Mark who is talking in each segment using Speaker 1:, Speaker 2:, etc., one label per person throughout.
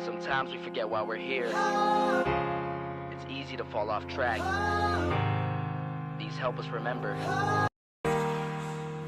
Speaker 1: Sometimes we forget why we're here. It's easy to fall off track. These help us remember.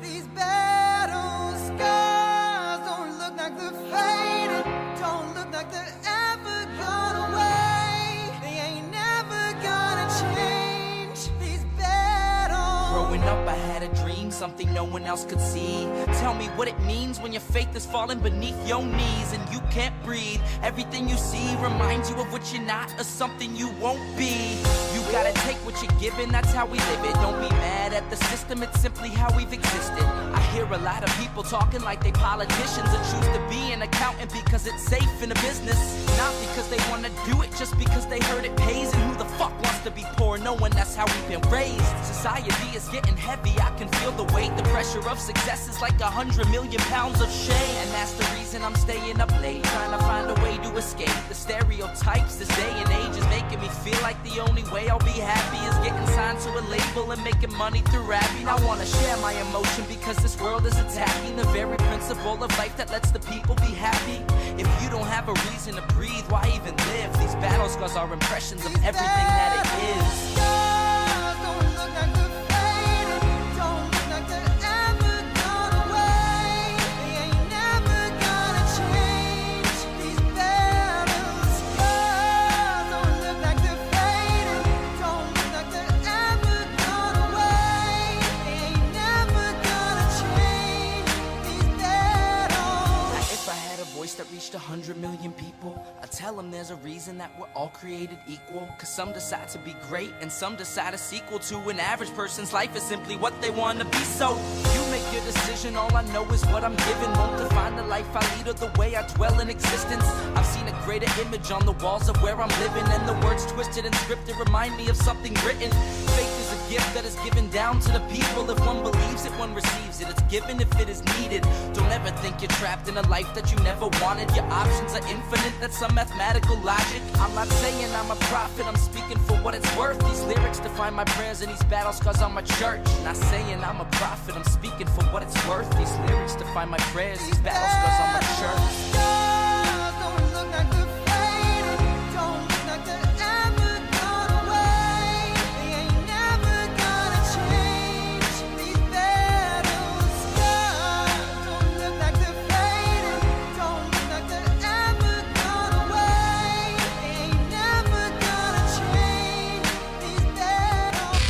Speaker 2: These battle scars don't look like they're faded, don't look like they're ever gone away. They ain't never gonna change. These battles.
Speaker 3: Growing up, I had a dream, something no one else could see. Tell me what it means when your faith is falling beneath your knees and you can't breathe. Everything you see reminds you of what you're not or something you won't be. You gotta take what you're given, that's how we live it. Don't be mad at the system, it's simply how we've existed. I hear a lot of people talking like they politicians and choose to be an accountant because it's safe in a business. Not because they wanna do it, just because they heard it pays. And who the fuck wants to be poor knowing that's how we've been raised? Society is getting heavy, I can feel the weight. The pressure of success is like 100 million pounds of shame. And that's the reason I'm staying up late, trying to find a way to escape the stereotypes this day and age is making me feel like the only way I'll be happy is getting signed to a label and making money through rapping. I wanna share my emotion because this world is attacking the very principle of life that lets the people be happy. If you don't have a reason to breathe, why even live? These battle scars are impressions of everything that it is.
Speaker 2: Scars don't look like they're faded, don't look like they're ever gone away. They ain't never gonna change. These battle scars don't look like they're faded, don't look like they're ever gone away. They ain't never gonna change. These battles.
Speaker 3: If I had a voice that reached 100 million people, I'd tell them there's a reason that we're all created equal. Cause some decide to be great and some decide a sequel to an average person's life is simply what they want to be. So you make your decision, all I know is what I'm given. Won't define the life I lead or the way I dwell in existence. I've seen a greater image on the walls of where I'm living, and the words twisted and scripted remind me of something written. Faith is a gift that is given down to the people. If one believes it, one receives it. It's given if it is needed. Don't ever think you're trapped in a life that you never wanted. Your options are infinite, that's some mathematical logic. I'm not saying I'm a prophet, I'm speaking for what it's worth. These lyrics define my prayers and these battle scars on my church. Not saying I'm a prophet, I'm speaking for what it's worth. These lyrics define my prayers, these battle scars on my church.
Speaker 2: Scars don't look like they're faded, don't look like they're ever gone away. They ain't never gonna change. These battle scars don't look like they're faded, don't look like they're ever gone away. They ain't never gonna change. These battles.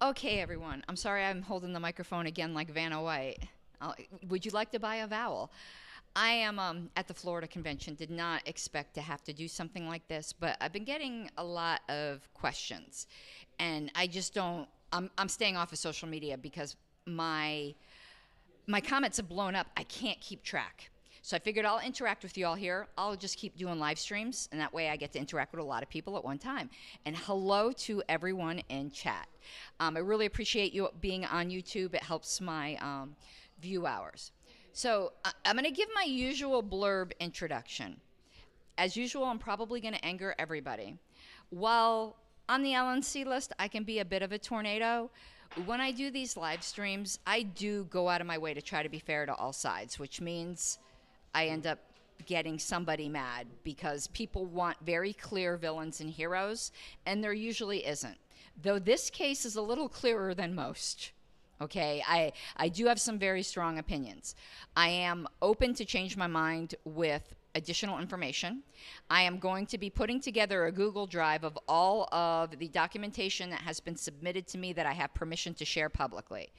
Speaker 4: Okay, everyone. I'm sorry I'm holding the microphone again like Vanna White. Would you like to buy a vowel? I am at the Florida convention. Did not expect to have to do something like this, but I've been getting a lot of questions, and I just don't. I'm staying off of social media because my comments have blown up. I can't keep track. So I figured I'll interact with you all here. I'll just keep doing live streams, and that way I get to interact with a lot of people at one time. And hello to everyone in chat. I really appreciate you being on YouTube. It helps my view hours. So I'm going to give my usual blurb introduction. As usual, I'm probably going to anger everybody. While on the LNC list, I can be a bit of a tornado. When I do these live streams, I do go out of my way to try to be fair to all sides, which means I end up getting somebody mad because people want very clear villains and heroes, and there usually isn't. Though this case is a little clearer than most. Okay, I do have some very strong opinions. I am open to change my mind with additional information. I am going to be putting together a Google Drive of all of the documentation that has been submitted to me that I have permission to share publicly.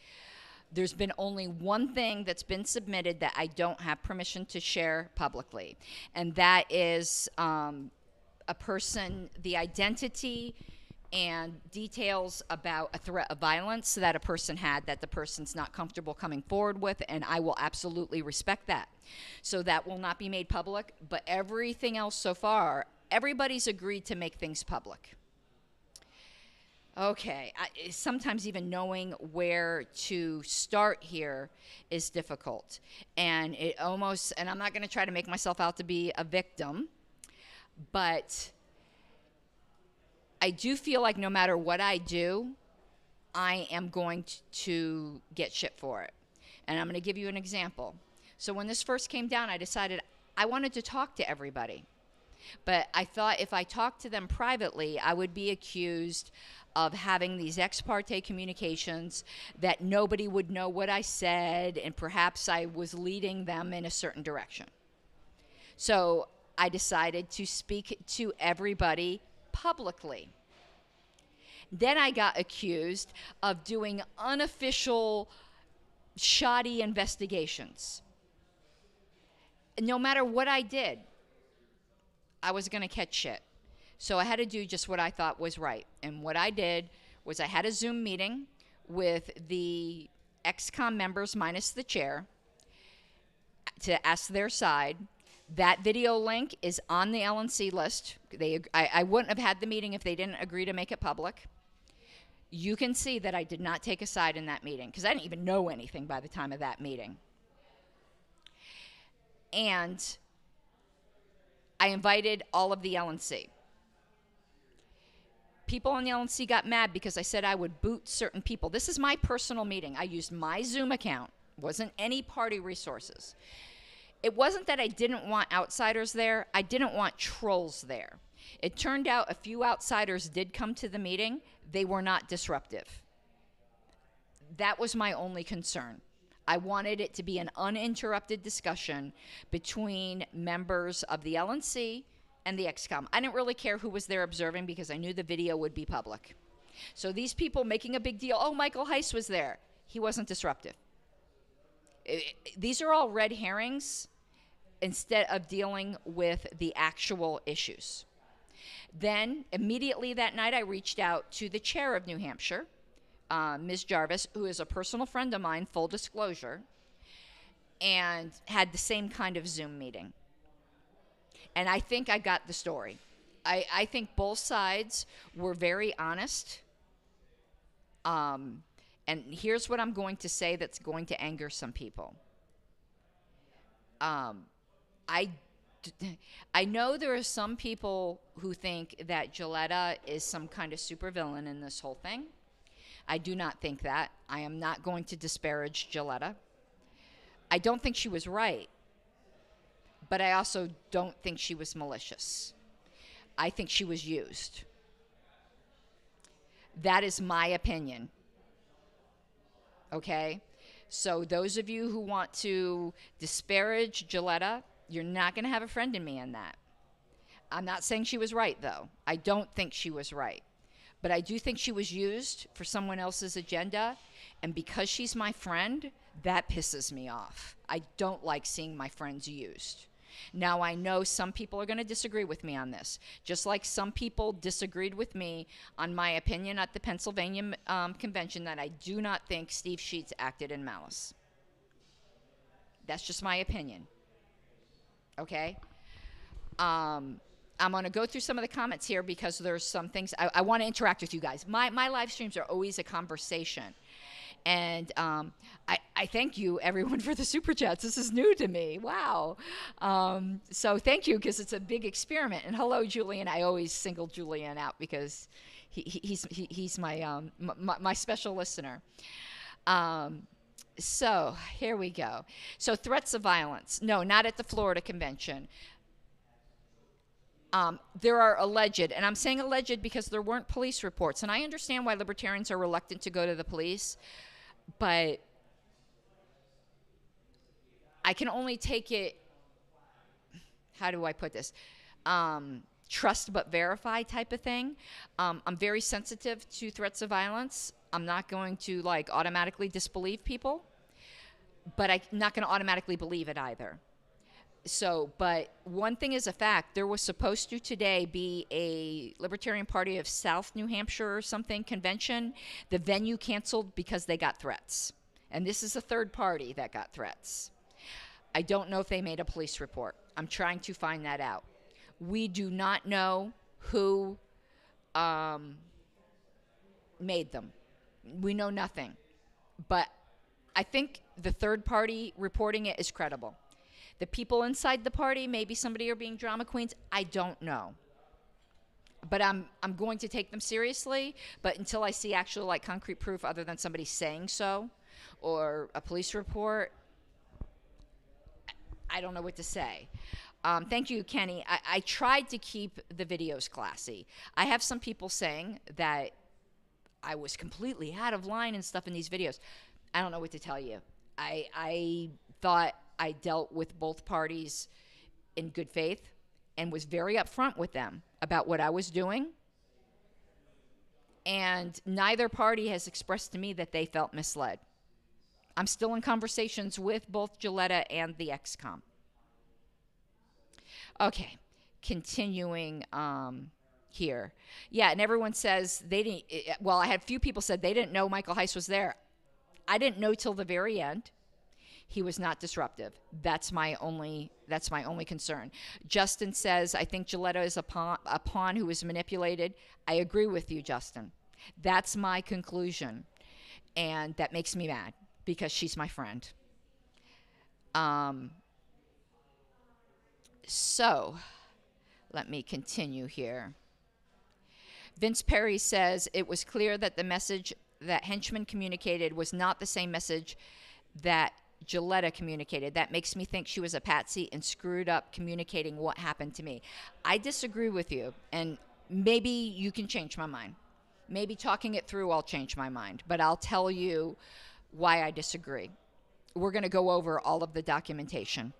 Speaker 4: There's been only one thing that's been submitted that I don't have permission to share publicly, and that is a person, the identity and details about a threat of violence that a person had that the person's not comfortable coming forward with, and I will absolutely respect that. So that will not be made public, but everything else so far, everybody's agreed to make things public. Okay, sometimes even knowing where to start here is difficult. And it almost, and I'm not going to try to make myself out to be a victim, but I do feel like no matter what I do, I am going to get shit for it. And I'm going to give you an example. So when this first came down, I decided I wanted to talk to everybody. But I thought if I talked to them privately, I would be accused of having these ex parte communications, that nobody would know what I said, and perhaps I was leading them in a certain direction. So I decided to speak to everybody publicly. Then I got accused of doing unofficial, shoddy investigations. No matter what I did, I was going to catch shit. So I had to do just what I thought was right. And what I did was I had a Zoom meeting with the ex-com members minus the chair to ask their side. That video link is on the LNC list. I wouldn't have had the meeting if they didn't agree to make it public. You can see that I did not take a side in that meeting because I didn't even know anything by the time of that meeting. And I invited all of the LNC. People on the LNC got mad because I said I would boot certain people. This is my personal meeting. I used my Zoom account. It wasn't any party resources. It wasn't that I didn't want outsiders there. I didn't want trolls there. It turned out a few outsiders did come to the meeting. They were not disruptive. That was my only concern. I wanted it to be an uninterrupted discussion between members of the LNC and the XCOM. I didn't really care who was there observing because I knew the video would be public. So these people making a big deal, oh, Michael Heiss was there. He wasn't disruptive. These are all red herrings instead of dealing with the actual issues. Then, immediately that night, I reached out to the chair of New Hampshire, Ms. Jarvis, who is a personal friend of mine, full disclosure, and had the same kind of Zoom meeting. And I think I got the story. I think both sides were very honest. And here's what I'm going to say that's going to anger some people. I know there are some people who think that Gilletta is some kind of supervillain in this whole thing. I do not think that. I am not going to disparage Gilletta. I don't think she was right, but I also don't think she was malicious. I think she was used. That is my opinion. Okay? So those of you who want to disparage Gilletta, you're not going to have a friend in me in that. I'm not saying she was right, though. I don't think she was right. But I do think she was used for someone else's agenda. And because she's my friend, that pisses me off. I don't like seeing my friends used. Now, I know some people are going to disagree with me on this, just like some people disagreed with me on my opinion at the Pennsylvania convention that I do not think Steve Sheets acted in malice. That's just my opinion. Okay? I'm going to go through some of the comments here because there's some things I want to interact with you guys. My live streams are always a conversation. And I thank you, everyone, for the super chats. This is new to me. Wow. So thank you, because it's a big experiment. And hello, Julian. I always single Julian out because he's my special listener. So here we go. So threats of violence. No, not at the Florida convention. There are alleged, and I'm saying alleged because there weren't police reports. And I understand why libertarians are reluctant to go to the police, but I can only take it, how do I put this? Trust but verify type of thing. I'm very sensitive to threats of violence. I'm not going to automatically disbelieve people, but I'm not going to automatically believe it either. So, but one thing is a fact. There was supposed to today be a Libertarian Party of South New Hampshire or something convention. The venue canceled because they got threats. And this is a third party that got threats. I don't know if they made a police report. I'm trying to find that out. We do not know who made them. We know nothing. But I think the third party reporting it is credible. The people inside the party, maybe somebody are being drama queens. I don't know. but I'm going to take them seriously. But until I see actual like concrete proof other than somebody saying so, or a police report, I don't know what to say. Thank you, Kenny. I tried to keep the videos classy. I have some people saying that I was completely out of line and stuff in these videos. I don't know what to tell you. I thought I dealt with both parties in good faith and was very upfront with them about what I was doing. And neither party has expressed to me that they felt misled. I'm still in conversations with both Gilletta and the XCOM. Okay, continuing here. Yeah, and everyone says they didn't, well, I had a few people said they didn't know Michael Heiss was there. I didn't know till the very end. He was not disruptive. That's my only concern. Justin says, I think Gilletta is a pawn who was manipulated. I agree with you, Justin. That's my conclusion. And that makes me mad because she's my friend. So, let me continue here. Vince Perry says, it was clear that the message that Henchman communicated was not the same message that Gilletta communicated. That makes me think she was a patsy and screwed up communicating what happened to me. I disagree with you, and maybe you can change my mind. Maybe talking it through, I'll change my mind, but I'll tell you why I disagree. We're going to go over all of the documentation.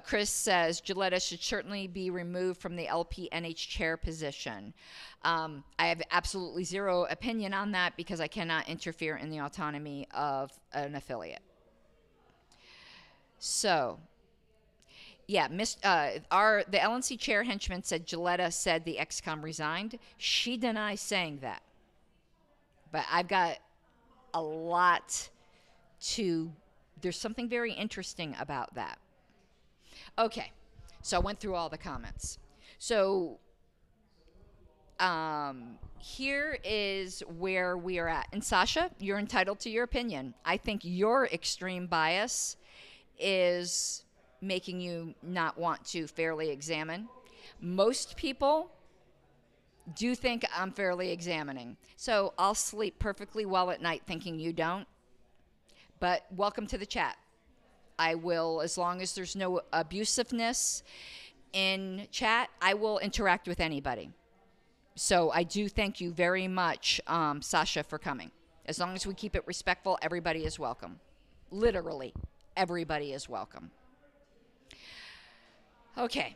Speaker 4: Chris says Gilletta should certainly be removed from the LPNH chair position. I have absolutely zero opinion on that because I cannot interfere in the autonomy of an affiliate. So, yeah, the LNC chair henchman said Gilletta said the XCOM resigned. She denies saying that. But I've got a lot to, there's something very interesting about that. Okay, so I went through all the comments. So here is where we are at. And Sasha, you're entitled to your opinion. I think your extreme bias is making you not want to fairly examine. Most people do think I'm fairly examining. So I'll sleep perfectly well at night thinking you don't. But welcome to the chat. I will, as long as there's no abusiveness in chat, I will interact with anybody. So I do thank you very much, Sasha, for coming. As long as we keep it respectful, everybody is welcome. Literally, everybody is welcome. Okay,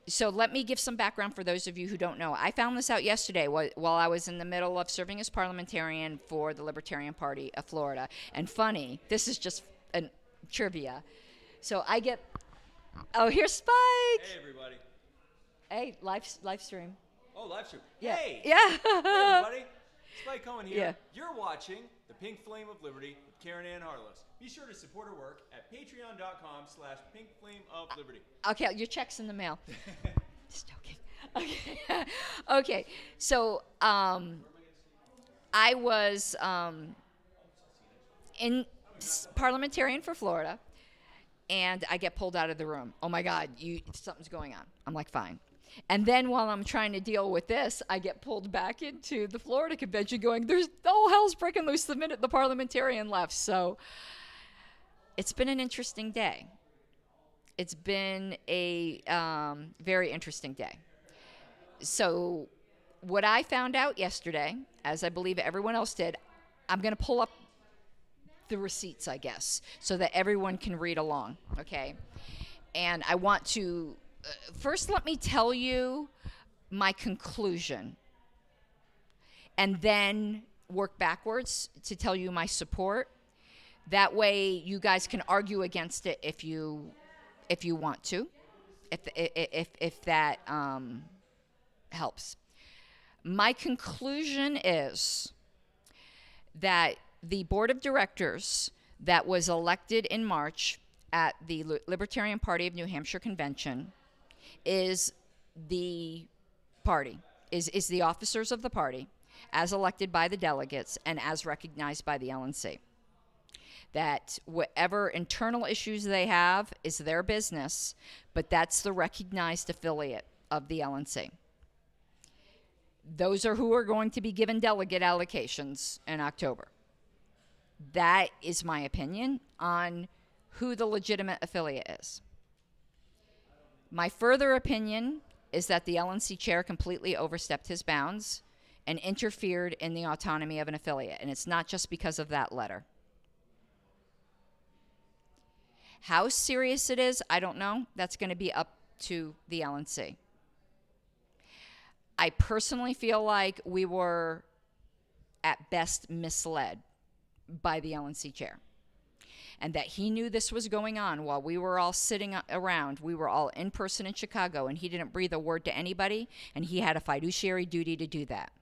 Speaker 4: so let me give some background for those of you who don't know. I found this out yesterday while I was in the middle of serving as parliamentarian for the Libertarian Party of Florida. And funny, this is just an trivia. So I get, oh, here's Spike.
Speaker 5: Hey, everybody.
Speaker 4: Hey, live stream.
Speaker 5: Oh, live stream.
Speaker 4: Yeah.
Speaker 5: Hey.
Speaker 4: Yeah.
Speaker 5: Hey, everybody. Spike Cohen here.
Speaker 4: Yeah.
Speaker 5: You're watching The Pink Flame of Liberty with Karen Ann Harless. Be sure to support her work at patreon.com/pinkflameofliberty.
Speaker 4: Okay, your check's in the mail. Just joking. Okay. Okay. So I was in parliamentarian for Florida, and I get pulled out of the room. Oh my God, something's going on. I'm like, fine. And then while I'm trying to deal with this, I get pulled back into the Florida convention going, there's all hell's breaking loose the minute the parliamentarian left. So it's been an interesting day. It's been a very interesting day. So what I found out yesterday, as I believe everyone else did, I'm going to pull up the receipts, I guess, so that everyone can read along, okay? And I want to, first let me tell you my conclusion, and then work backwards to tell you my support. That way you guys can argue against it if you want to, if that helps. My conclusion is that the board of directors that was elected in March at the Libertarian Party of New Hampshire convention is the party, is the officers of the party as elected by the delegates and as recognized by the LNC. that whatever internal issues they have is their business, but that's the recognized affiliate of the LNC. Those are who are going to be given delegate allocations in October. That is my opinion on who the legitimate affiliate is. My further opinion is that the LNC chair completely overstepped his bounds and interfered in the autonomy of an affiliate, and it's not just because of that letter. How serious it is, I don't know. That's going to be up to the LNC. I personally feel like we were, at best, misled by the LNC chair, and that he knew this was going on while we were all sitting around. We were all in person in Chicago, and he didn't breathe a word to anybody, and he had a fiduciary duty to do that.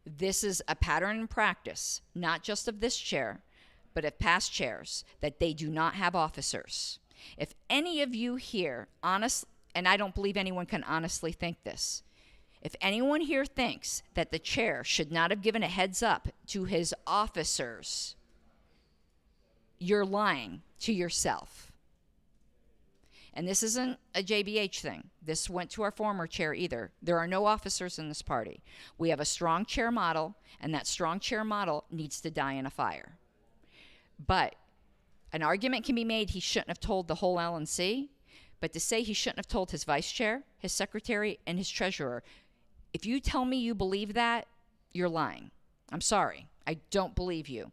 Speaker 4: This is a pattern in practice, not just of this chair, but of past chairs, that they do not have officers. If any of you here, and I don't believe anyone can honestly think this, if anyone here thinks that the chair should not have given a heads up to his officers, you're lying to yourself. And this isn't a JBH thing. This went to our former chair either. There are no officers in this party. We have a strong chair model, and that strong chair model needs to die in a fire. But an argument can be made he shouldn't have told the whole LNC, but to say he shouldn't have told his vice chair, his secretary, and his treasurer, if you tell me you believe that, you're lying. I'm sorry. I don't believe you.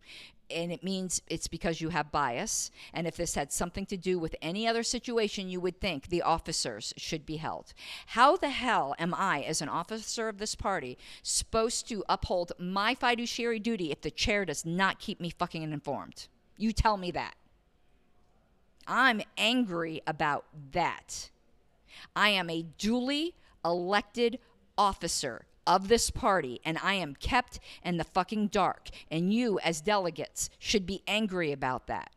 Speaker 4: And it means it's because you have bias. And if this had something to do with any other situation, you would think the officers should be held. How the hell am I, as an officer of this party, supposed to uphold my fiduciary duty if the chair does not keep me fucking informed? You tell me that. I'm angry about that. I am a duly elected officer of this party, and I am kept in the fucking dark. And you, as delegates, should be angry about that,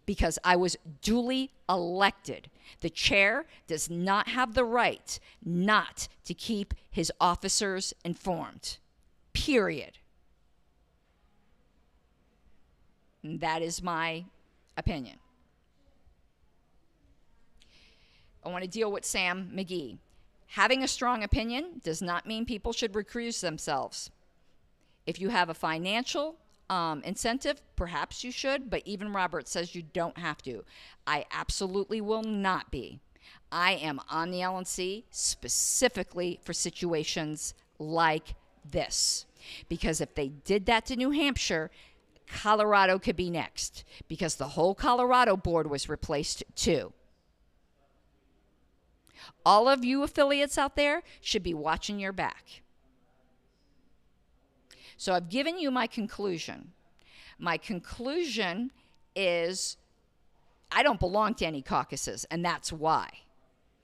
Speaker 4: because I was duly elected. The chair does not have the right not to keep his officers informed. Period. And that is my opinion. I want to deal with Sam McGee. Having a strong opinion does not mean people should recuse themselves. If you have a financial incentive, perhaps you should, but even Robert says you don't have to. I absolutely will not be. I am on the LNC specifically for situations like this. Because if they did that to New Hampshire, Colorado could be next, because the whole Colorado board was replaced too. All of you affiliates out there should be watching your back. So I've given you my conclusion. My conclusion is I don't belong to any caucuses, and that's why.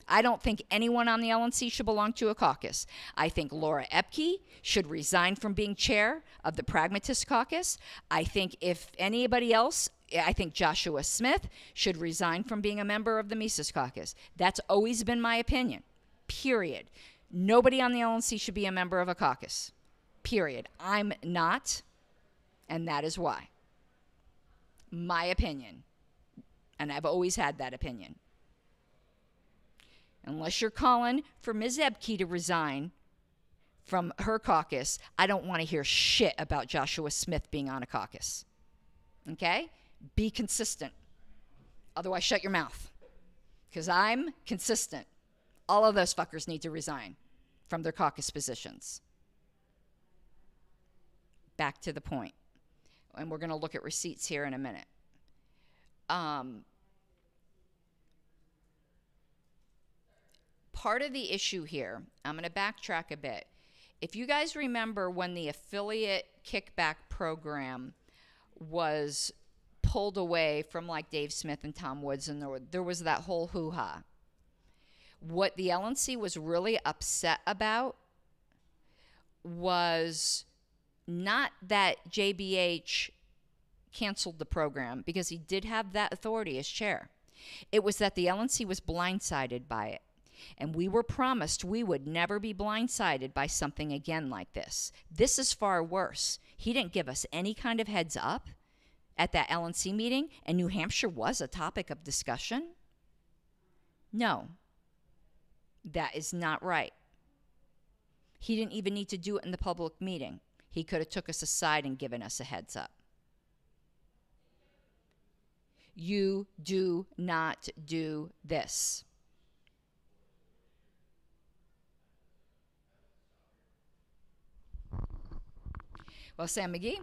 Speaker 4: I don't think anyone on the LNC should belong to a caucus. I think Laura Epke should resign from being chair of the Pragmatist Caucus. I think if anybody else, I think Joshua Smith should resign from being a member of the Mises Caucus. That's always been my opinion, period. Nobody on the LNC should be a member of a caucus, period. I'm not, and that is why. My opinion, and I've always had that opinion. Unless you're calling for Ms. Epke to resign from her caucus, I don't want to hear shit about Joshua Smith being on a caucus. Okay? Be consistent. Otherwise, shut your mouth. Because I'm consistent. All of those fuckers need to resign from their caucus positions. Back to the point. And we're going to look at receipts here in a minute. Part of the issue here, I'm going to backtrack a bit. If you guys remember when the affiliate kickback program was pulled away from like Dave Smith and Tom Woods, and there was that whole hoo-ha. What the LNC was really upset about was not that JBH canceled the program, because he did have that authority as chair. It was that the LNC was blindsided by it. And we were promised we would never be blindsided by something again like this. This is far worse. He didn't give us any kind of heads up. at that LNC meeting and New Hampshire was a topic of discussion? No. That is not right. He didn't even need to do it in the public meeting. He could have took us aside and given us a heads up. You do not do this. Well, Sam McGee,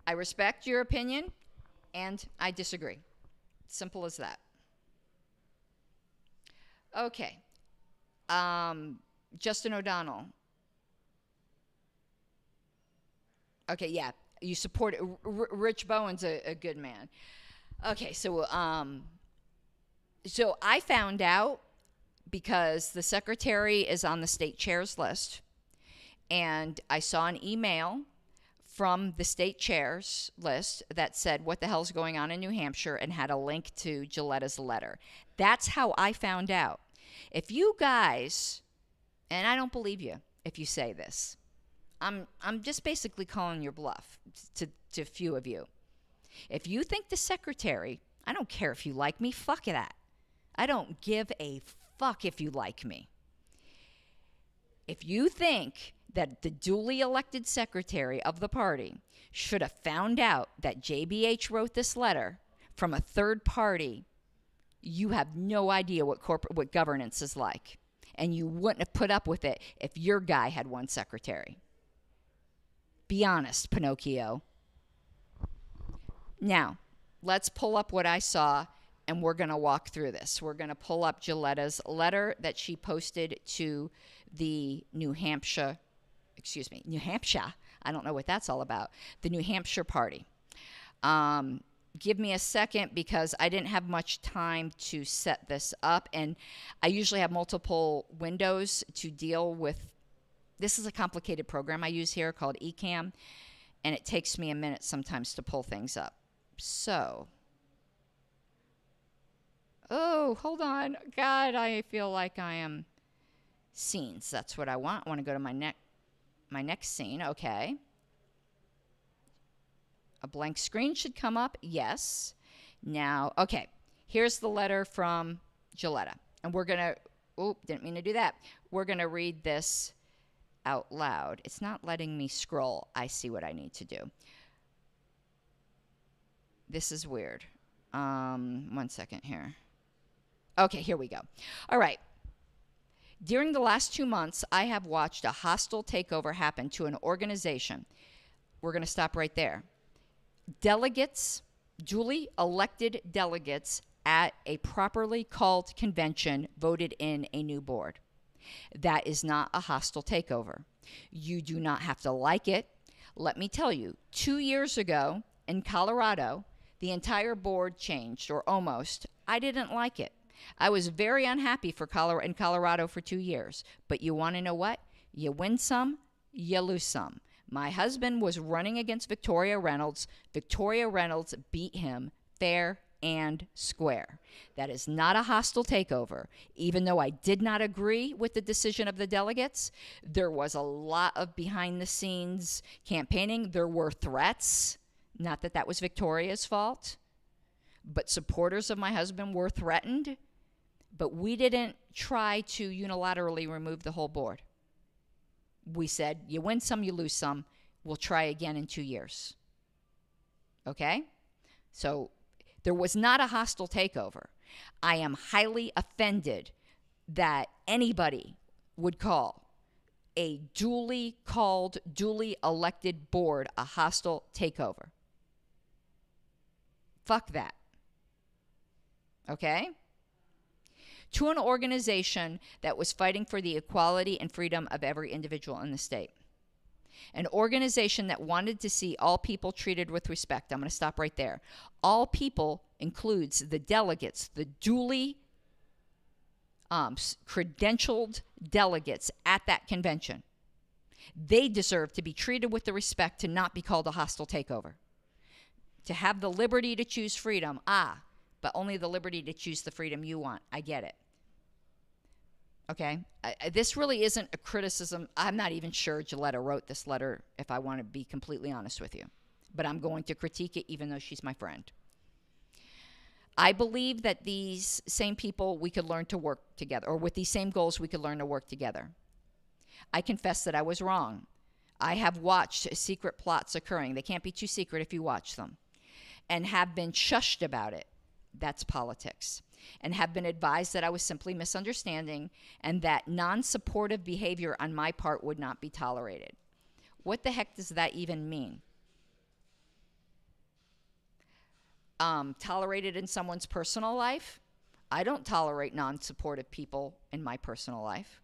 Speaker 4: I respect your opinion, and I disagree. Simple as that. Okay. Justin O'Donnell. Okay, yeah, you support it. Rich Bowen's a good man. Okay, so I found out because the secretary is on the state chair's list, and I saw an email from the state chair's list that said what the hell's going on in New Hampshire and had a link to Giletta's letter. That's how I found out. If you guys, and I don't believe you if you say this, I'm just basically calling your bluff to a few of you. If you think the secretary, I don't care if you like me, fuck that. I don't give a fuck if you like me. If you think that the duly elected secretary of the party should have found out that JBH wrote this letter from a third party, you have no idea what governance is like. And you wouldn't have put up with it if your guy had one secretary. Be honest, Pinocchio. Now, let's pull up what I saw, and we're going to walk through this. We're going to pull up Giletta's letter that she posted to the New Hampshire. I don't know what that's all about. The New Hampshire party. Give me a second because I didn't have much time to set this up, and I usually have multiple windows to deal with. This is a complicated program I use here called Ecamm, and it takes me a minute sometimes to pull things up. So, oh, hold on. God, I feel like I am scenes. That's what I want. I want to go to my next scene. Okay. A blank screen should come up. Yes. Now, okay. Here's the letter from Giletta. And we're going to, didn't mean to do that. We're going to read this out loud. It's not letting me scroll. I see what I need to do. This is weird. 1 second here. Okay, here we go. All right. During the last 2 months, I have watched a hostile takeover happen to an organization. We're going to stop right there. Delegates, duly elected delegates at a properly called convention voted in a new board. That is not a hostile takeover. You do not have to like it. Let me tell you, 2 years ago in Colorado, the entire board changed, or almost. I didn't like it. I was very unhappy in Colorado for 2 years. But you want to know what? You win some, you lose some. My husband was running against Victoria Reynolds. Victoria Reynolds beat him fair and square. That is not a hostile takeover. Even though I did not agree with the decision of the delegates, there was a lot of behind-the-scenes campaigning. There were threats. Not that that was Victoria's fault, but supporters of my husband were threatened. But we didn't try to unilaterally remove the whole board. We said, you win some, you lose some. We'll try again in 2 years. Okay? So there was not a hostile takeover. I am highly offended that anybody would call a duly called, duly elected board a hostile takeover. Fuck that. Okay? To an organization that was fighting for the equality and freedom of every individual in the state. An organization that wanted to see all people treated with respect. I'm going to stop right there. All people includes the delegates, the duly credentialed delegates at that convention. They deserve to be treated with the respect to not be called a hostile takeover. To have the liberty to choose freedom, but only the liberty to choose the freedom you want. I get it. Okay? This really isn't a criticism. I'm not even sure Giletta wrote this letter, if I want to be completely honest with you. but I'm going to critique it even though she's my friend. I believe that these same people, we could learn to work together, or with these same goals, we could learn to work together. I confess that I was wrong. I have watched secret plots occurring. They can't be too secret if you watch them. And have been shushed about it. That's politics. And have been advised that I was simply misunderstanding and that non-supportive behavior on my part would not be tolerated. What the heck does that even mean? Tolerated in someone's personal life? I don't tolerate non-supportive people in my personal life.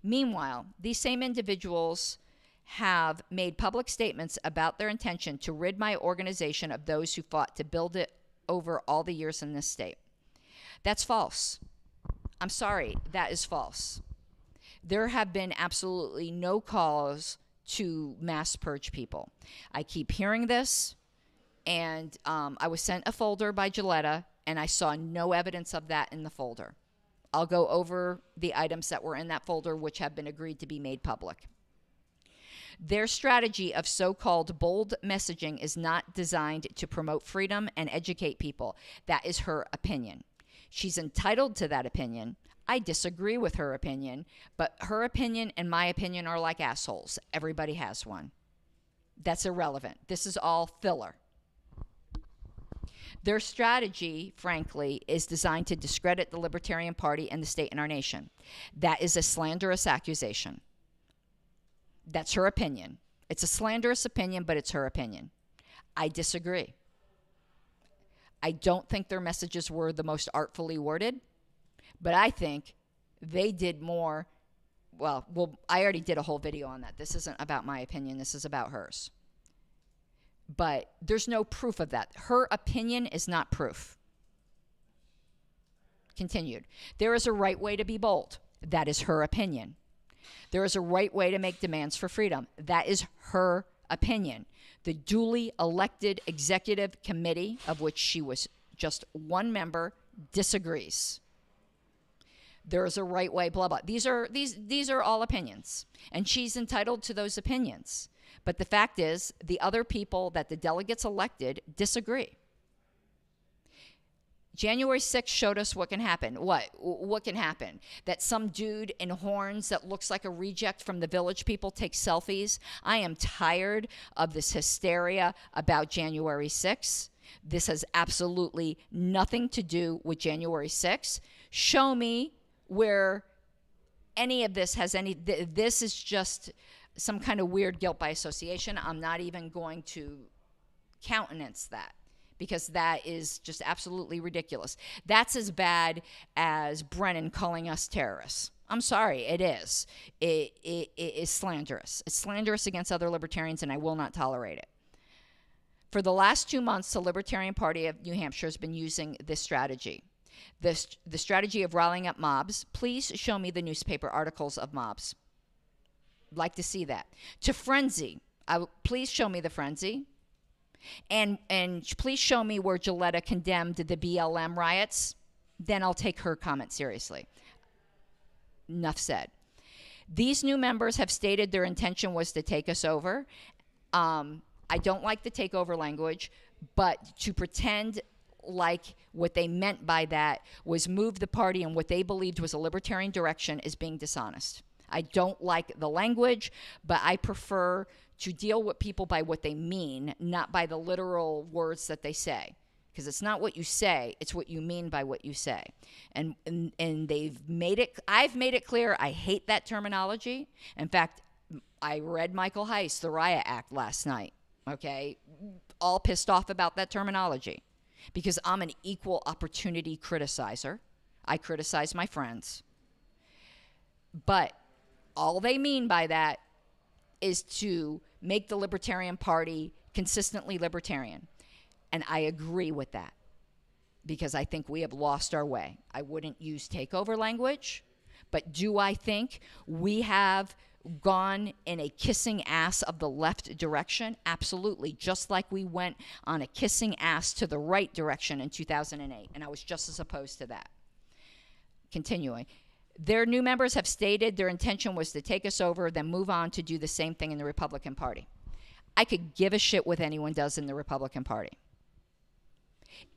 Speaker 4: Meanwhile, these same individuals have made public statements about their intention to rid my organization of those who fought to build it over all the years in this state. That's false. I'm sorry, that is false. There have been absolutely no calls to mass purge people. I keep hearing this, and I was sent a folder by Gilletta, and I saw no evidence of that in the folder. I'll go over the items that were in that folder which have been agreed to be made public. Their strategy of so-called bold messaging is not designed to promote freedom and educate people. That is her opinion. She's entitled to that opinion. I disagree with her opinion, but her opinion and my opinion are like assholes. Everybody has one. That's irrelevant. This is all filler. Their strategy, frankly, is designed to discredit the Libertarian Party and the state and our nation. That is a slanderous accusation. That's her opinion. It's a slanderous opinion, but it's her opinion. I disagree. I don't think their messages were the most artfully worded, but I think they did more. Well, I already did a whole video on that. This isn't about my opinion. This is about hers. But there's no proof of that. Her opinion is not proof. Continued. There is a right way to be bold. That is her opinion. There is a right way to make demands for freedom. That is her opinion. The duly elected executive committee, of which she was just one member, disagrees. There is a right way, blah, blah. These are all opinions. And she's entitled to those opinions. But the fact is, the other people that the delegates elected disagree. January 6th showed us what can happen. What can happen? That some dude in horns that looks like a reject from the Village People takes selfies. I am tired of this hysteria about January 6th. This has absolutely nothing to do with January 6th. Show me where any of this has any. This is just some kind of weird guilt by association. I'm not even going to countenance that, because that is just absolutely ridiculous. That's as bad as Brennan calling us terrorists. I'm sorry, it is. It is slanderous. It's slanderous against other libertarians, and I will not tolerate it. For the last 2 months, the Libertarian Party of New Hampshire has been using this strategy. The strategy of riling up mobs. Please show me the newspaper articles of mobs. I'd like to see that. To frenzy. Please show me the frenzy. And please show me where Gilletta condemned the BLM riots. Then I'll take her comment seriously. Enough said. These new members have stated their intention was to take us over. I don't like the takeover language, but to pretend like what they meant by that was move the party in what they believed was a libertarian direction is being dishonest. I don't like the language, but I prefer to deal with people by what they mean, not by the literal words that they say. Because it's not what you say, it's what you mean by what you say. And they've made it, I've made it clear, I hate that terminology. In fact, I read Michael Heiss, the Riot Act, last night, okay? All pissed off about that terminology. Because I'm an equal opportunity criticizer. I criticize my friends. But all they mean by that is to make the Libertarian Party consistently libertarian. And I agree with that, because I think we have lost our way. I wouldn't use takeover language, but do I think we have gone in a kissing ass of the left direction? Absolutely. Just like we went on a kissing ass to the right direction in 2008. And I was just as opposed to that. Continuing. Their new members have stated their intention was to take us over, then move on to do the same thing in the Republican Party. I could give a shit what anyone does in the Republican Party.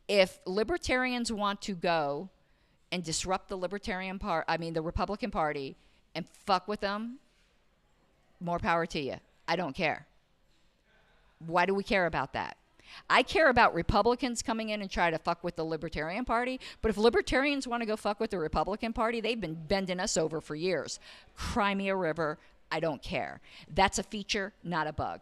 Speaker 4: If libertarians want to go and disrupt the the Republican Party and fuck with them, more power to you. I don't care. Why do we care about that? I care about Republicans coming in and try to fuck with the Libertarian Party, but if libertarians want to go fuck with the Republican Party, they've been bending us over for years. Cry me a river, I don't care. That's a feature, not a bug.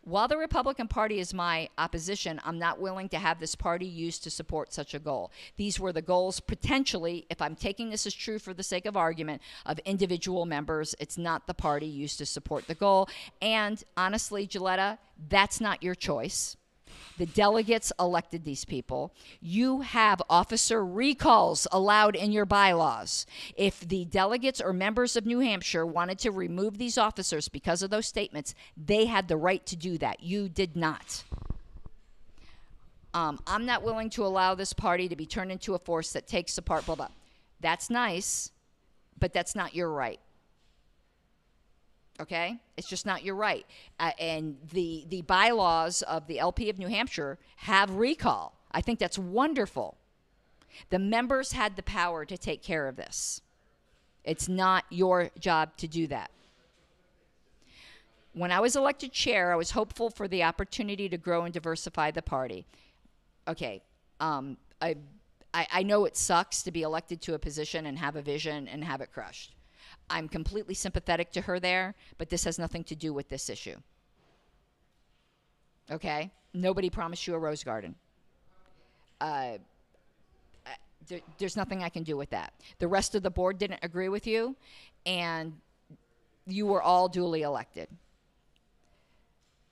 Speaker 4: While the Republican Party is my opposition, I'm not willing to have this party used to support such a goal. These were the goals potentially, if I'm taking this as true for the sake of argument, of individual members. It's not the party used to support the goal. And honestly, Gilletta, that's not your choice. The delegates elected these people. You have officer recalls allowed in your bylaws. If the delegates or members of New Hampshire wanted to remove these officers because of those statements, they had the right to do that. You did not. I'm not willing to allow this party to be turned into a force that takes apart, blah, blah. That's nice, but that's not your right. Okay? It's just not your right. And the bylaws of the LP of New Hampshire have recall. I think that's wonderful. The members had the power to take care of this. It's not your job to do that. When I was elected chair, I was hopeful for the opportunity to grow and diversify the party. Okay, I know it sucks to be elected to a position and have a vision and have it crushed. I'm completely sympathetic to her there, but this has nothing to do with this issue. Okay? Nobody promised you a rose garden. There's nothing I can do with that. The rest of the board didn't agree with you, and you were all duly elected.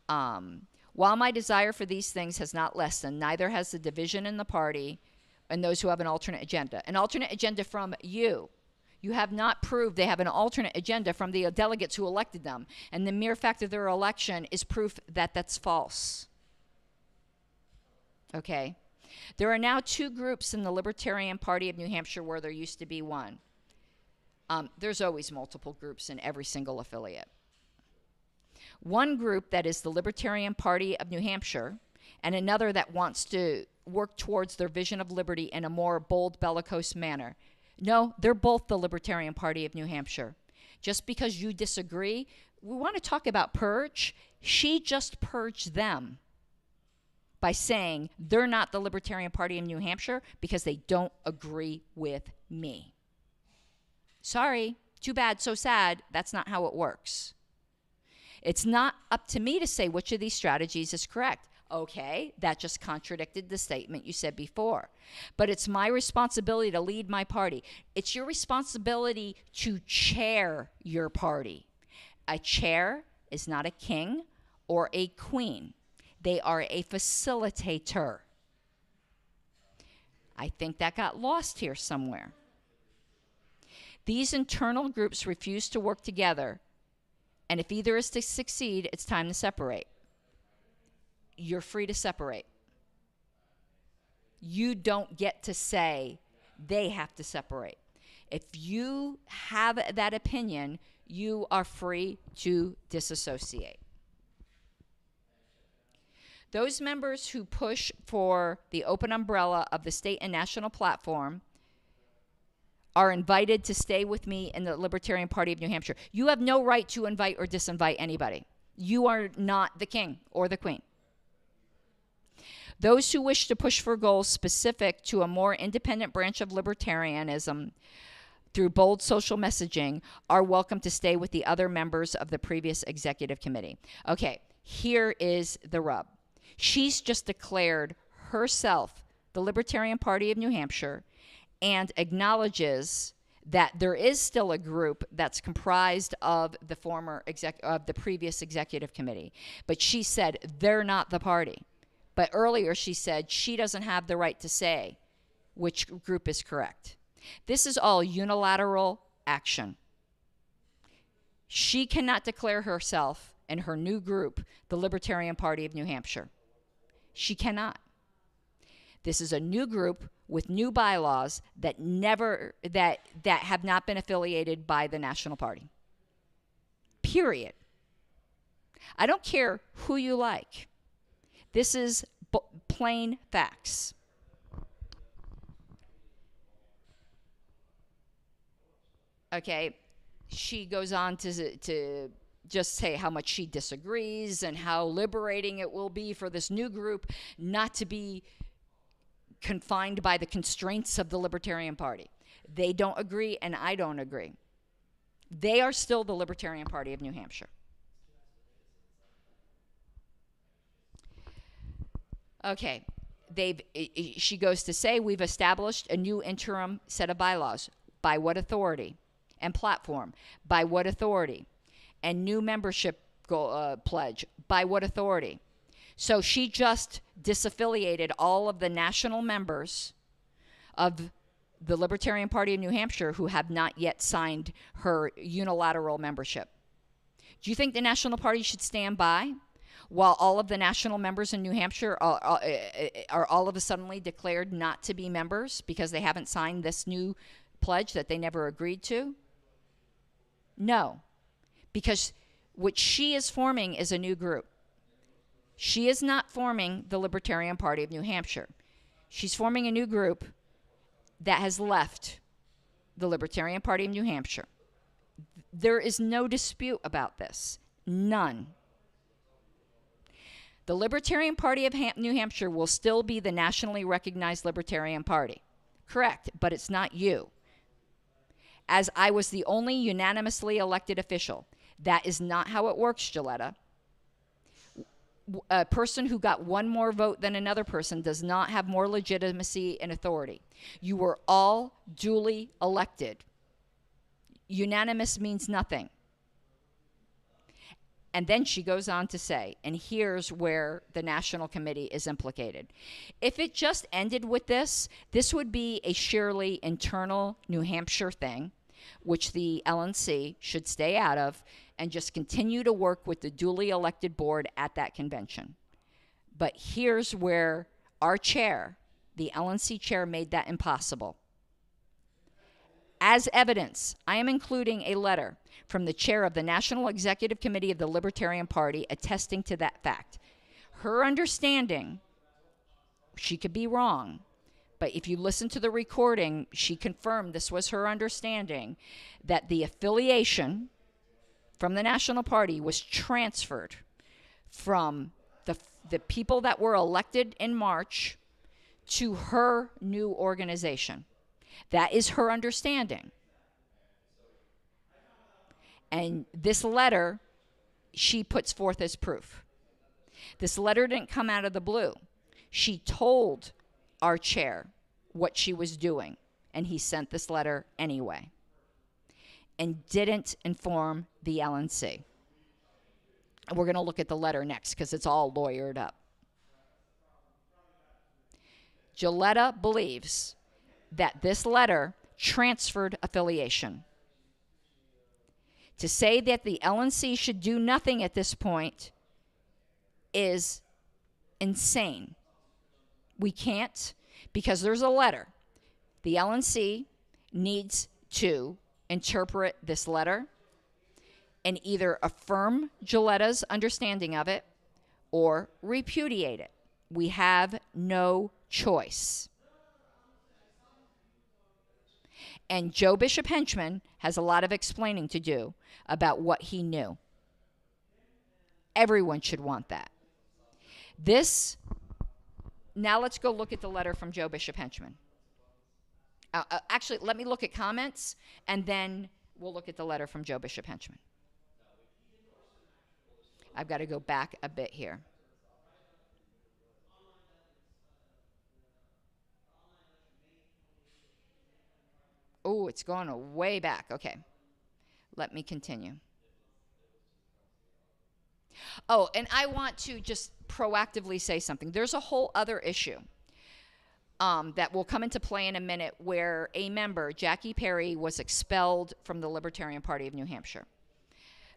Speaker 4: While my desire for these things has not lessened, neither has the division in the party and those who have an alternate agenda. An alternate agenda from you. You have not proved they have an alternate agenda from the delegates who elected them. And the mere fact of their election is proof that that's false. Okay? There are now two groups in the Libertarian Party of New Hampshire where there used to be one. There's always multiple groups in every single affiliate. One group that is the Libertarian Party of New Hampshire, and another that wants to work towards their vision of liberty in a more bold, bellicose manner. No, they're both the Libertarian Party of New Hampshire. Just because you disagree, we want to talk about purge. She just purged them by saying they're not the Libertarian Party of New Hampshire because they don't agree with me. Sorry, too bad, so sad. That's not how it works. It's not up to me to say which of these strategies is correct. Okay, that just contradicted the statement you said before. But it's my responsibility to lead my party. It's your responsibility to chair your party. A chair is not a king or a queen. They are a facilitator. I think that got lost here somewhere. These internal groups refuse to work together, and if either is to succeed, it's time to separate. You're free to separate. You don't get to say they have to separate. If you have that opinion, you are free to disassociate. Those members who push for the open umbrella of the state and national platform are invited to stay with me in the Libertarian Party of New Hampshire. You have no right to invite or disinvite anybody. You are not the king or the queen. Those who wish to push for goals specific to a more independent branch of libertarianism through bold social messaging are welcome to stay with the other members of the previous executive committee. Okay, here is the rub. She's just declared herself the Libertarian Party of New Hampshire and acknowledges that there is still a group that's comprised of the previous executive committee. But she said they're not the party. But earlier she said she doesn't have the right to say which group is correct. This is all unilateral action. She cannot declare herself and her new group the Libertarian Party of New Hampshire. She cannot. This is a new group with new bylaws that have not been affiliated by the National Party. Period. I don't care who you like. This is plain facts. Okay, she goes on to just say how much she disagrees and how liberating it will be for this new group not to be confined by the constraints of the Libertarian Party. They don't agree, and I don't agree. They are still the Libertarian Party of New Hampshire. Okay, she goes to say, we've established a new interim set of bylaws. By what authority? And platform. By what authority? And new membership pledge. By what authority? So she just disaffiliated all of the national members of the Libertarian Party of New Hampshire who have not yet signed her unilateral membership. Do you think the National Party should stand by while all of the national members in New Hampshire are all of a sudden declared not to be members because they haven't signed this new pledge that they never agreed to? No, because what she is forming is a new group. She is not forming the Libertarian Party of New Hampshire. She's forming a new group that has left the Libertarian Party of New Hampshire. There is no dispute about this. None. The Libertarian Party of New Hampshire will still be the nationally recognized Libertarian Party. Correct, but it's not you. As I was the only unanimously elected official. That is not how it works, Gilletta. A person who got one more vote than another person does not have more legitimacy and authority. You were all duly elected. Unanimous means nothing. And then she goes on to say, and here's where the National Committee is implicated. If it just ended with this would be a sheerly internal New Hampshire thing, which the LNC should stay out of and just continue to work with the duly elected board at that convention. But here's where our chair, the LNC chair, made that impossible. As evidence, I am including a letter from the chair of the National Executive Committee of the Libertarian Party attesting to that fact. Her understanding, she could be wrong, but if you listen to the recording, she confirmed this was her understanding, that the affiliation from the National Party was transferred from the people that were elected in March to her new organization. That is her understanding. And this letter, she puts forth as proof. This letter didn't come out of the blue. She told our chair what she was doing, and he sent this letter anyway and didn't inform the LNC. We're going to look at the letter next because it's all lawyered up. Gilletta believes that this letter transferred affiliation. To say that the LNC should do nothing at this point is insane. We can't, because there's a letter. The LNC needs to interpret this letter and either affirm Gilletta's understanding of it or repudiate it. We have no choice. And Joe Bishop Henchman has a lot of explaining to do about what he knew. Everyone should want that. Now let's go look at the letter from Joe Bishop Henchman. Actually, let me look at comments, and then we'll look at the letter from Joe Bishop Henchman. I've got to go back a bit here. Oh, it's gone way back. Okay. Let me continue. Oh, and I want to just proactively say something. There's a whole other issue that will come into play in a minute where a member, Jackie Perry, was expelled from the Libertarian Party of New Hampshire.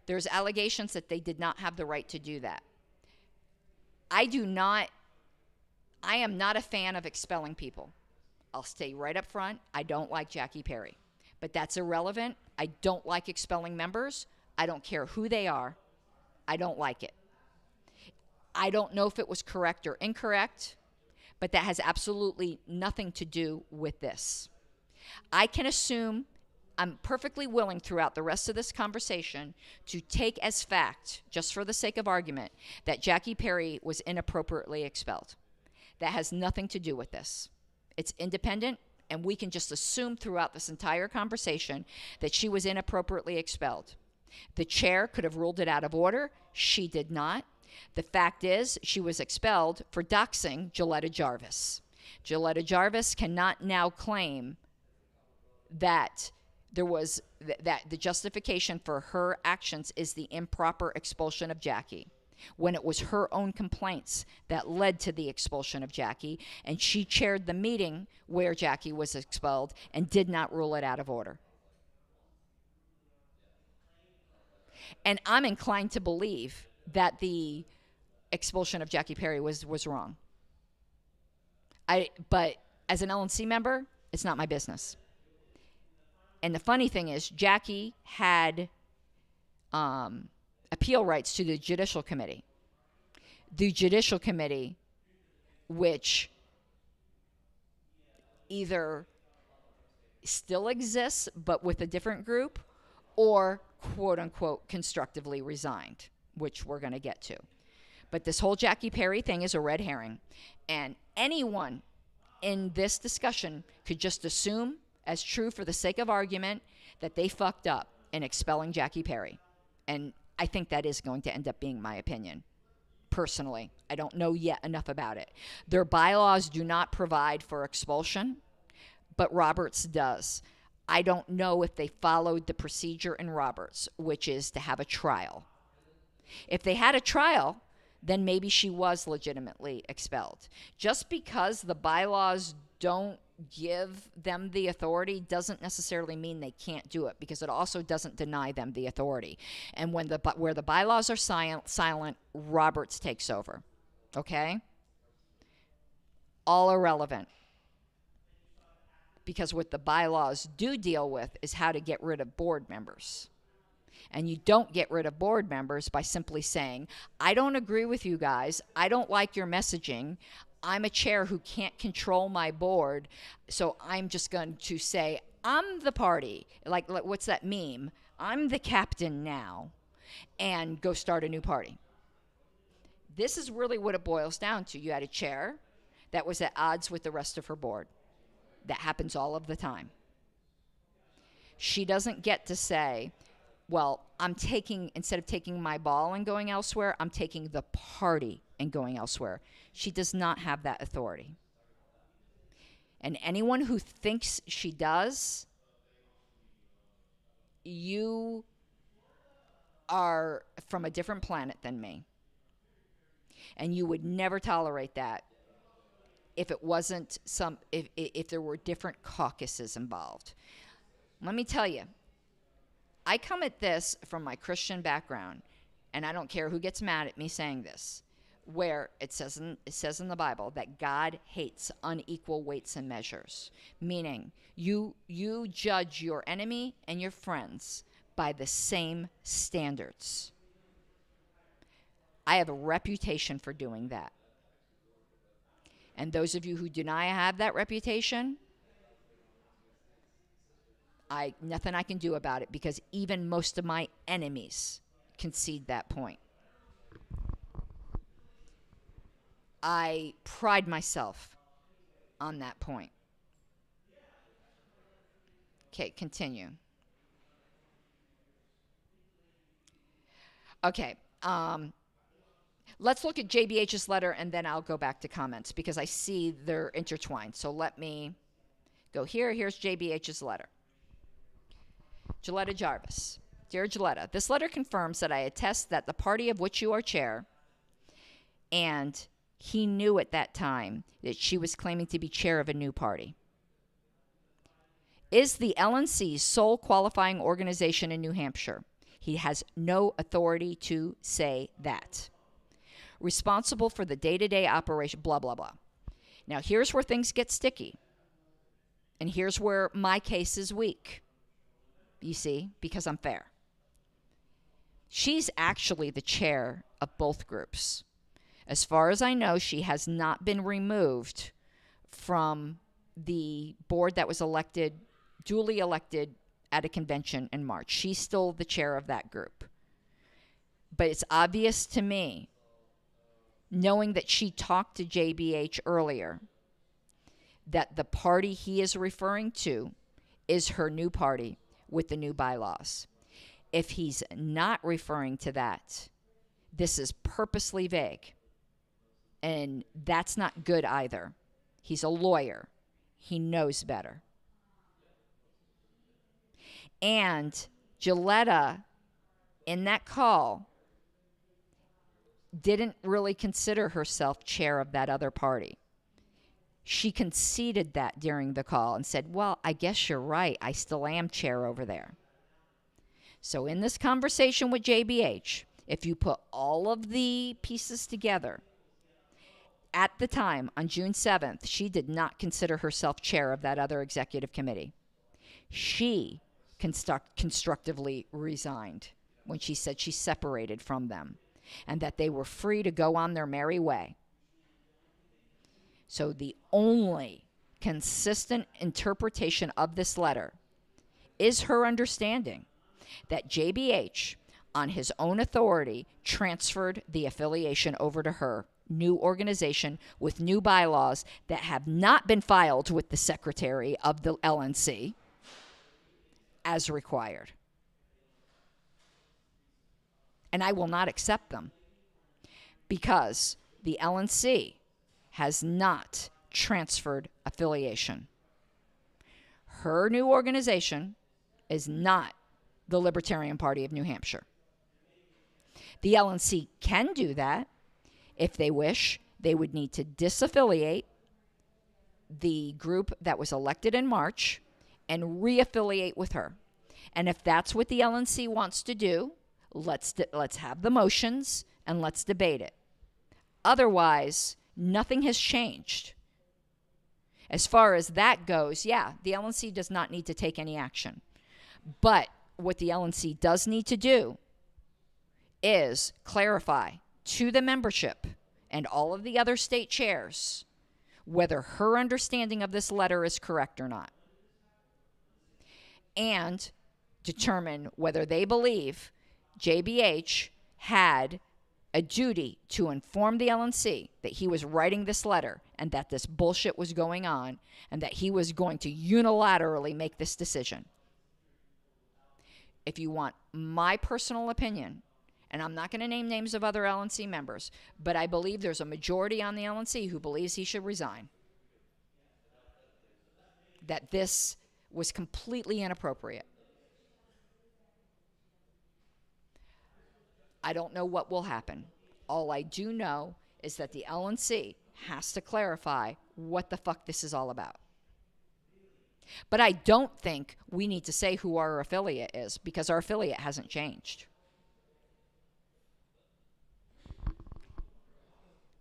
Speaker 4: There's allegations that they did not have the right to do that. I am not a fan of expelling people. I'll stay right up front. I don't like Jackie Perry. But that's irrelevant. I don't like expelling members. I don't care who they are. I don't like it. I don't know if it was correct or incorrect, but that has absolutely nothing to do with this. I can assume, I'm perfectly willing throughout the rest of this conversation to take as fact, just for the sake of argument, that Jackie Perry was inappropriately expelled. That has nothing to do with this. It's independent, and we can just assume throughout this entire conversation that she was inappropriately expelled. The chair could have ruled it out of order. She did not. The fact is, she was expelled for doxing Gilletta Jarvis. Gilletta Jarvis cannot now claim that there was that the justification for her actions is the improper expulsion of Jackie, when it was her own complaints that led to the expulsion of Jackie, and she chaired the meeting where Jackie was expelled and did not rule it out of order. And I'm inclined to believe that the expulsion of Jackie Perry was wrong. But as an LNC member, it's not my business. And the funny thing is, Jackie had appeal rights to the Judicial Committee. The Judicial Committee, which either still exists but with a different group, or quote-unquote constructively resigned, which we're going to get to. But this whole Jackie Perry thing is a red herring. And anyone in this discussion could just assume, as true for the sake of argument, that they fucked up in expelling Jackie Perry. And I think that is going to end up being my opinion. Personally, I don't know yet enough about it. Their bylaws do not provide for expulsion, but Roberts does. I don't know if they followed the procedure in Roberts, which is to have a trial. If they had a trial, then maybe she was legitimately expelled. Just because the bylaws don't give them the authority doesn't necessarily mean they can't do it, because it also doesn't deny them the authority. And where the bylaws are silent, Roberts takes over. Okay? All irrelevant. Because what the bylaws do deal with is how to get rid of board members. And you don't get rid of board members by simply saying, I don't agree with you guys. I don't like your messaging. I'm a chair who can't control my board, so I'm just going to say, I'm the party. Like what's that meme? I'm the captain now, and go start a new party. This is really what it boils down to. You had a chair that was at odds with the rest of her board. That happens all of the time. She doesn't get to say, well, instead of taking my ball and going elsewhere, I'm taking the party and going elsewhere. She does not have that authority. And anyone who thinks she does, you are from a different planet than me. And you would never tolerate that if it wasn't if there were different caucuses involved. Let me tell you, I come at this from my Christian background, and I don't care who gets mad at me saying this, where it says in the Bible that God hates unequal weights and measures, meaning you judge your enemy and your friends by the same standards. I have a reputation for doing that. And those of you who deny I have that reputation, nothing I can do about it, because even most of my enemies concede that point. I pride myself on that point. Okay, continue. Okay, let's look at JBH's letter, and then I'll go back to comments, because I see they're intertwined. So let me go here. Here's JBH's letter. Gilletta Jarvis. Dear Gilletta, this letter confirms that I attest that the party of which you are chair, and he knew at that time that she was claiming to be chair of a new party, is the LNC's sole qualifying organization in New Hampshire. He has no authority to say that. Responsible for the day-to-day operation, blah, blah, blah. Now, here's where things get sticky. And here's where my case is weak. You see, because I'm fair. She's actually the chair of both groups. As far as I know, she has not been removed from the board that was elected, duly elected at a convention in March. She's still the chair of that group. But it's obvious to me, knowing that she talked to JBH earlier, that the party he is referring to is her new party with the new bylaws. If he's not referring to that, this is purposely vague. And that's not good either. He's a lawyer. He knows better. And Gilletta, in that call, didn't really consider herself chair of that other party. She conceded that during the call and said, well, I guess you're right. I still am chair over there. So in this conversation with JBH, if you put all of the pieces together, at the time, on June 7th, she did not consider herself chair of that other executive committee. She constructively resigned when she said she separated from them and that they were free to go on their merry way. So the only consistent interpretation of this letter is her understanding that JBH, on his own authority, transferred the affiliation over to her new organization with new bylaws that have not been filed with the secretary of the LNC as required. And I will not accept them because the LNC has not transferred affiliation. Her new organization is not the Libertarian Party of New Hampshire. The LNC can do that. If they wish, they would need to disaffiliate the group that was elected in March and reaffiliate with her. And if that's what the LNC wants to do, let's have the motions and let's debate it. Otherwise, nothing has changed. As far as that goes, yeah, the LNC does not need to take any action. But what the LNC does need to do is clarify to the membership and all of the other state chairs whether her understanding of this letter is correct or not, and determine whether they believe JBH had a duty to inform the LNC that he was writing this letter and that this bullshit was going on and that he was going to unilaterally make this decision. If you want my personal opinion, and I'm not going to name names of other LNC members, but I believe there's a majority on the LNC who believes he should resign. That this was completely inappropriate. I don't know what will happen. All I do know is that the LNC has to clarify what the fuck this is all about. But I don't think we need to say who our affiliate is because our affiliate hasn't changed.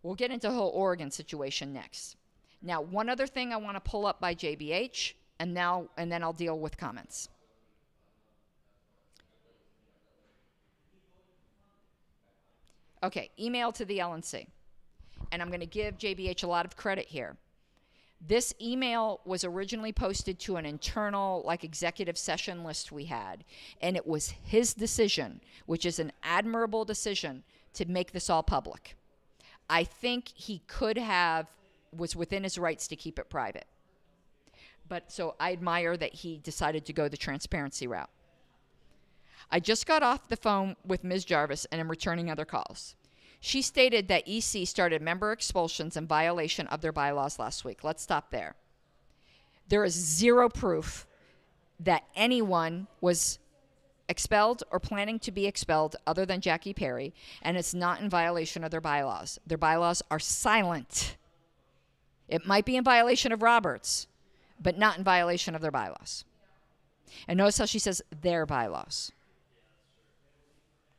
Speaker 4: We'll get into the whole Oregon situation next. Now, one other thing I want to pull up by JBH, and then I'll deal with comments. Okay, email to the LNC. And I'm going to give JBH a lot of credit here. This email was originally posted to an internal, executive session list we had. And it was his decision, which is an admirable decision, to make this all public. I think he was within his rights to keep it private. But so I admire that he decided to go the transparency route. I just got off the phone with Ms. Jarvis and am returning other calls. She stated that EC started member expulsions in violation of their bylaws last week. Let's stop there. There is zero proof that anyone was expelled or planning to be expelled other than Jackie Perry, and it's not in violation of their bylaws. Their bylaws are silent. It might be in violation of Roberts, but not in violation of their bylaws. And notice how she says their bylaws,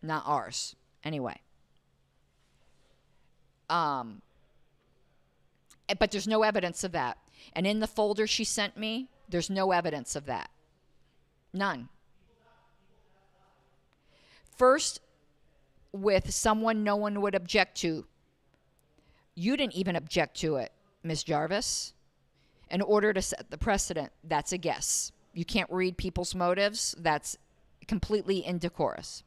Speaker 4: not ours. Anyway. But there's no evidence of that. And in the folder she sent me, there's no evidence of that. None. First, with someone no one would object to. You didn't even object to it, Ms. Jarvis. In order to set the precedent, that's a guess. You can't read people's motives. That's completely indecorous.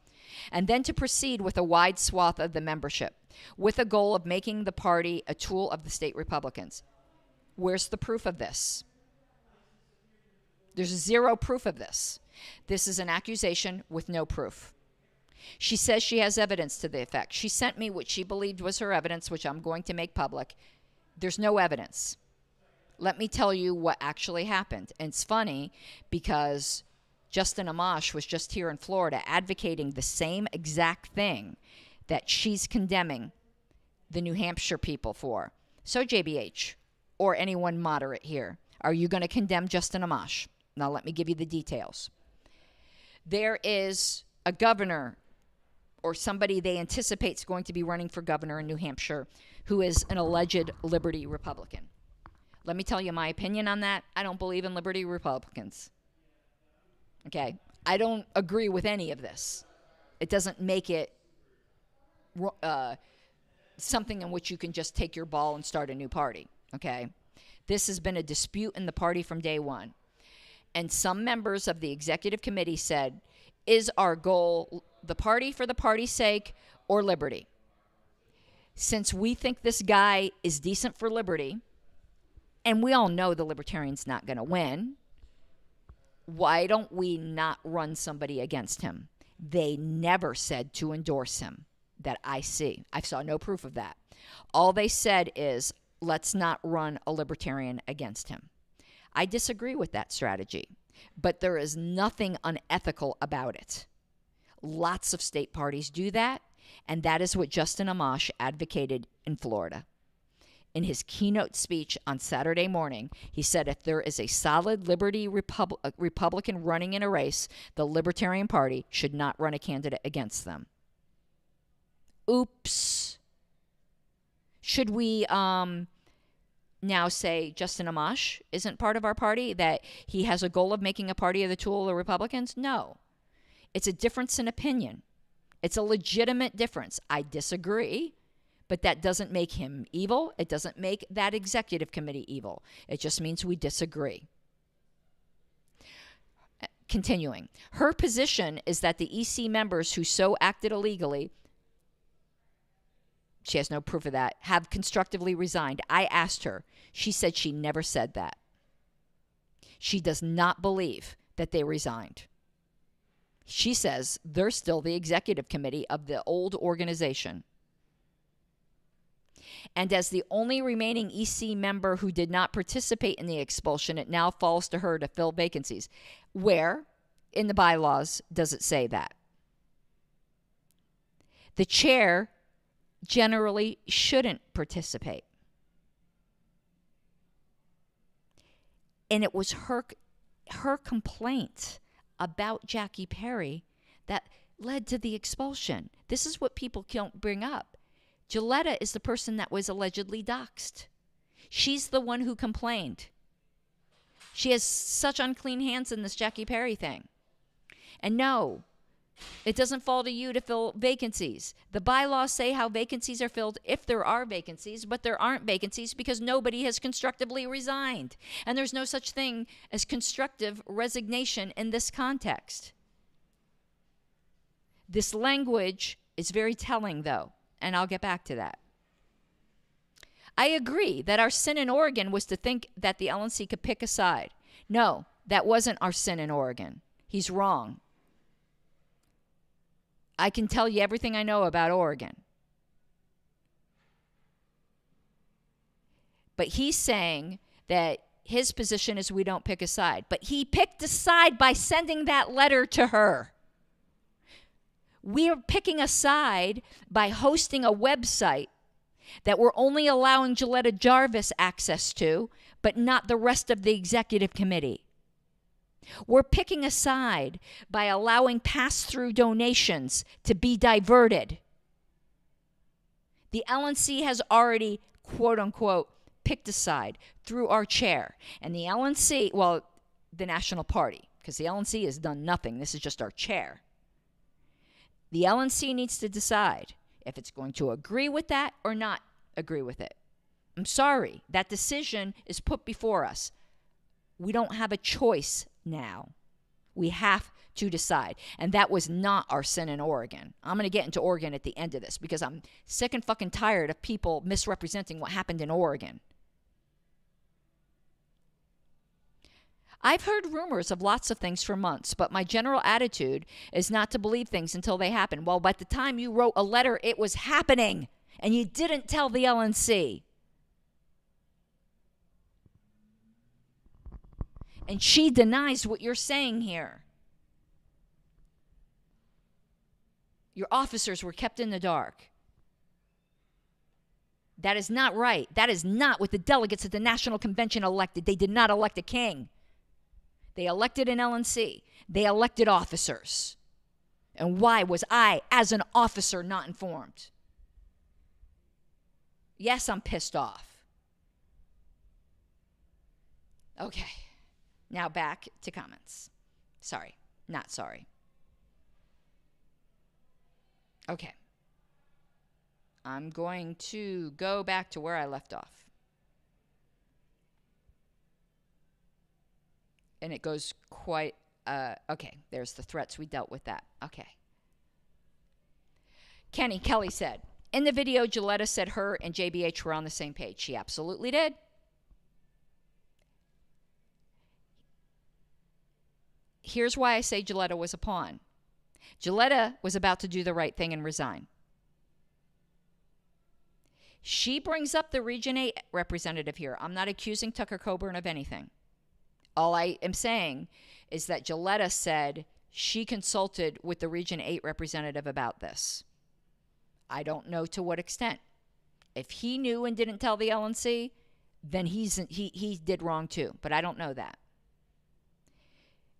Speaker 4: And then to proceed with a wide swath of the membership, with a goal of making the party a tool of the state Republicans. Where's the proof of this? There's zero proof of this. This is an accusation with no proof. She says she has evidence to the effect. She sent me what she believed was her evidence, which I'm going to make public. There's no evidence. Let me tell you what actually happened. And it's funny because Justin Amash was just here in Florida advocating the same exact thing that she's condemning the New Hampshire people for. So JBH, or anyone moderate here, are you going to condemn Justin Amash? Now let me give you the details. There is a governor or somebody they anticipate is going to be running for governor in New Hampshire who is an alleged Liberty Republican. Let me tell you my opinion on that. I don't believe in Liberty Republicans. Okay? I don't agree with any of this. It doesn't make it something in which you can just take your ball and start a new party. Okay? This has been a dispute in the party from day one. And some members of the executive committee said, is our goal the party for the party's sake or liberty? Since we think this guy is decent for liberty, and we all know the Libertarian's not going to win, why don't we not run somebody against him? They never said to endorse him that I see. I saw no proof of that. All they said is, let's not run a Libertarian against him. I disagree with that strategy, but there is nothing unethical about it. Lots of state parties do that, and that is what Justin Amash advocated in Florida. In his keynote speech on Saturday morning, he said if there is a solid Liberty Republican running in a race, the Libertarian Party should not run a candidate against them. Oops. Should we now say Justin Amash isn't part of our party, that he has a goal of making a party of the tool of the Republicans? No. It's a difference in opinion. It's a legitimate difference. I disagree. But that doesn't make him evil. It doesn't make that executive committee evil. It just means we disagree. Continuing. Her position is that the EC members who so acted illegally, she has no proof of that, have constructively resigned. I asked her. She said she never said that. She does not believe that they resigned. She says they're still the executive committee of the old organization. And as the only remaining EC member who did not participate in the expulsion, it now falls to her to fill vacancies. Where in the bylaws does it say that? The chair generally shouldn't participate. And it was her complaint about Jackie Perry that led to the expulsion. This is what people don't bring up. Gilletta is the person that was allegedly doxxed. She's the one who complained. She has such unclean hands in this Jackie Perry thing. And no, it doesn't fall to you to fill vacancies. The bylaws say how vacancies are filled if there are vacancies, but there aren't vacancies because nobody has constructively resigned. And there's no such thing as constructive resignation in this context. This language is very telling, though. And I'll get back to that. I agree that our sin in Oregon was to think that the LNC could pick a side. No, that wasn't our sin in Oregon. He's wrong. I can tell you everything I know about Oregon. But he's saying that his position is we don't pick a side. But he picked a side by sending that letter to her. We are picking a side by hosting a website that we're only allowing Gilletta Jarvis access to, but not the rest of the executive committee. We're picking a side by allowing pass-through donations to be diverted. The LNC has already, quote-unquote, picked a side through our chair. And the LNC, well, the National Party, because the LNC has done nothing. This is just our chair. The LNC needs to decide if it's going to agree with that or not agree with it. I'm sorry. That decision is put before us. We don't have a choice now. We have to decide. And that was not our sin in Oregon. I'm going to get into Oregon at the end of this because I'm sick and fucking tired of people misrepresenting what happened in Oregon. I've heard rumors of lots of things for months, but my general attitude is not to believe things until they happen. Well, by the time you wrote a letter, it was happening, and you didn't tell the LNC. And she denies what you're saying here. Your officers were kept in the dark. That is not right. That is not what the delegates at the National Convention elected. They did not elect a king. They elected an LNC. They elected officers. And why was I, as an officer, not informed? Yes, I'm pissed off. Okay. Now back to comments. Sorry. Not sorry. Okay. I'm going to go back to where I left off. And it goes quite, okay, there's the threats. We dealt with that. Okay. Kelly said, in the video, Gilletta said her and JBH were on the same page. She absolutely did. Here's why I say Gilletta was a pawn. Gilletta was about to do the right thing and resign. She brings up the Region 8 representative here. I'm not accusing Tucker Coburn of anything. All I am saying is that Gilletta said she consulted with the Region 8 representative about this. I don't know to what extent. If he knew and didn't tell the LNC, then he did wrong too. But I don't know that.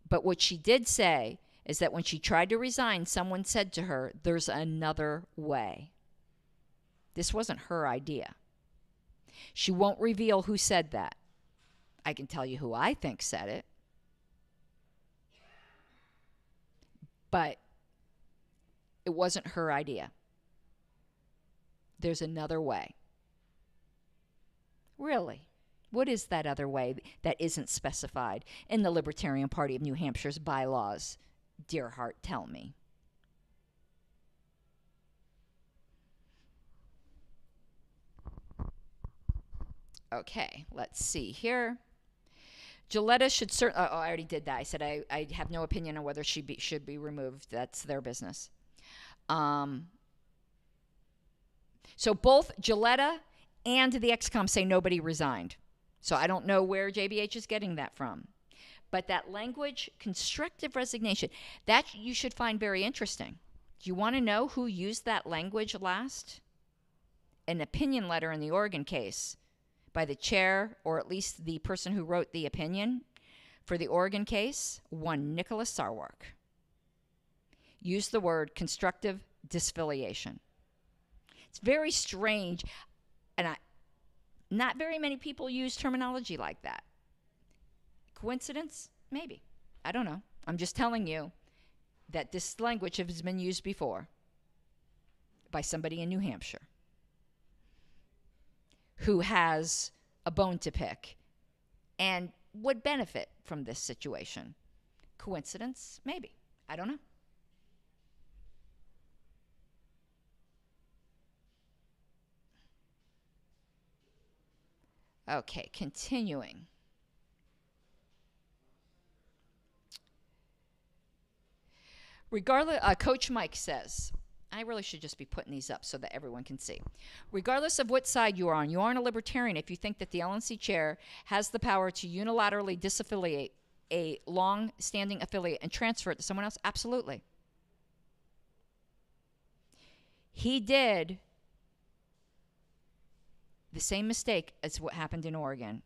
Speaker 4: But what she did say is that when she tried to resign, someone said to her, there's another way. This wasn't her idea. She won't reveal who said that. I can tell you who I think said it. But it wasn't her idea. There's another way. Really? What is that other way that isn't specified in the Libertarian Party of New Hampshire's bylaws? Dear heart, tell me. Okay, let's see here. Gilletta should certainly... Oh, I already did that. I said I have no opinion on whether she should be removed. That's their business. So both Gilletta and the XCOM say nobody resigned. So I don't know where JBH is getting that from. But that language, constructive resignation, that you should find very interesting. Do you want to know who used that language last? An opinion letter in the Oregon case by the chair, or at least the person who wrote the opinion for the Oregon case, one Nicholas Sarwark, used the word constructive disaffiliation. It's very strange, and not very many people use terminology like that. Coincidence? Maybe. I don't know. I'm just telling you that this language has been used before by somebody in New Hampshire who has a bone to pick and would benefit from this situation. Coincidence? Maybe. I don't know. Okay, continuing. Regardless, Coach Mike says, I really should just be putting these up so that everyone can see. Regardless of what side you aren't a libertarian if you think that the LNC chair has the power to unilaterally disaffiliate a long-standing affiliate and transfer it to someone else. Absolutely. He did the same mistake as what happened in Oregon.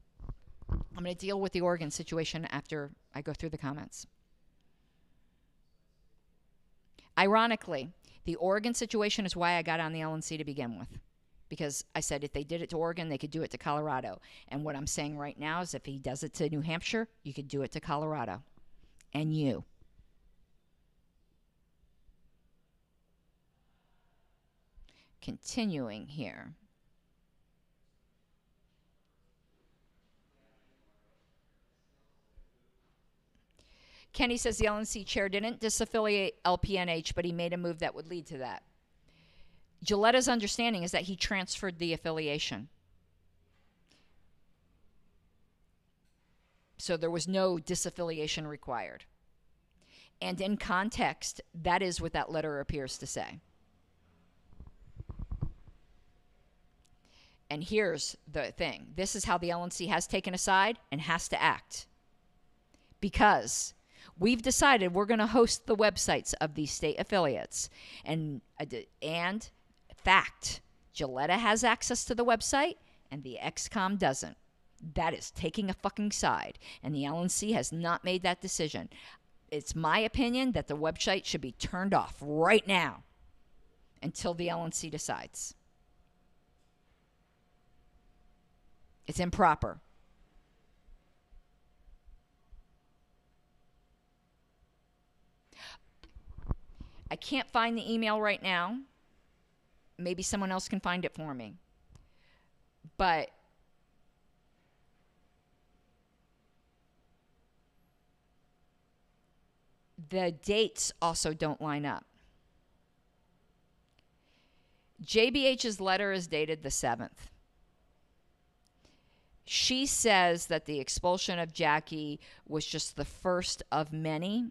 Speaker 4: I'm going to deal with the Oregon situation after I go through the comments. Ironically, the Oregon situation is why I got on the LNC to begin with. Because I said if they did it to Oregon, they could do it to Colorado. And what I'm saying right now is if he does it to New Hampshire, you could do it to Colorado. And you. continuing here. Kenny says the LNC chair didn't disaffiliate LPNH, but he made a move that would lead to that. Giletta's understanding is that he transferred the affiliation. So there was no disaffiliation required. And in context, that is what that letter appears to say. And here's the thing. This is how the LNC has taken a side and has to act. Because we've decided we're going to host the websites of these state affiliates. And fact, Giletta has access to the website and the XCOM doesn't. That is taking a fucking side. And the LNC has not made that decision. It's my opinion that the website should be turned off right now until the LNC decides. It's improper. I can't find the email right now. Maybe someone else can find it for me. But the dates also don't line up. JBH's letter is dated the 7th. She says that the expulsion of Jackie was just the first of many,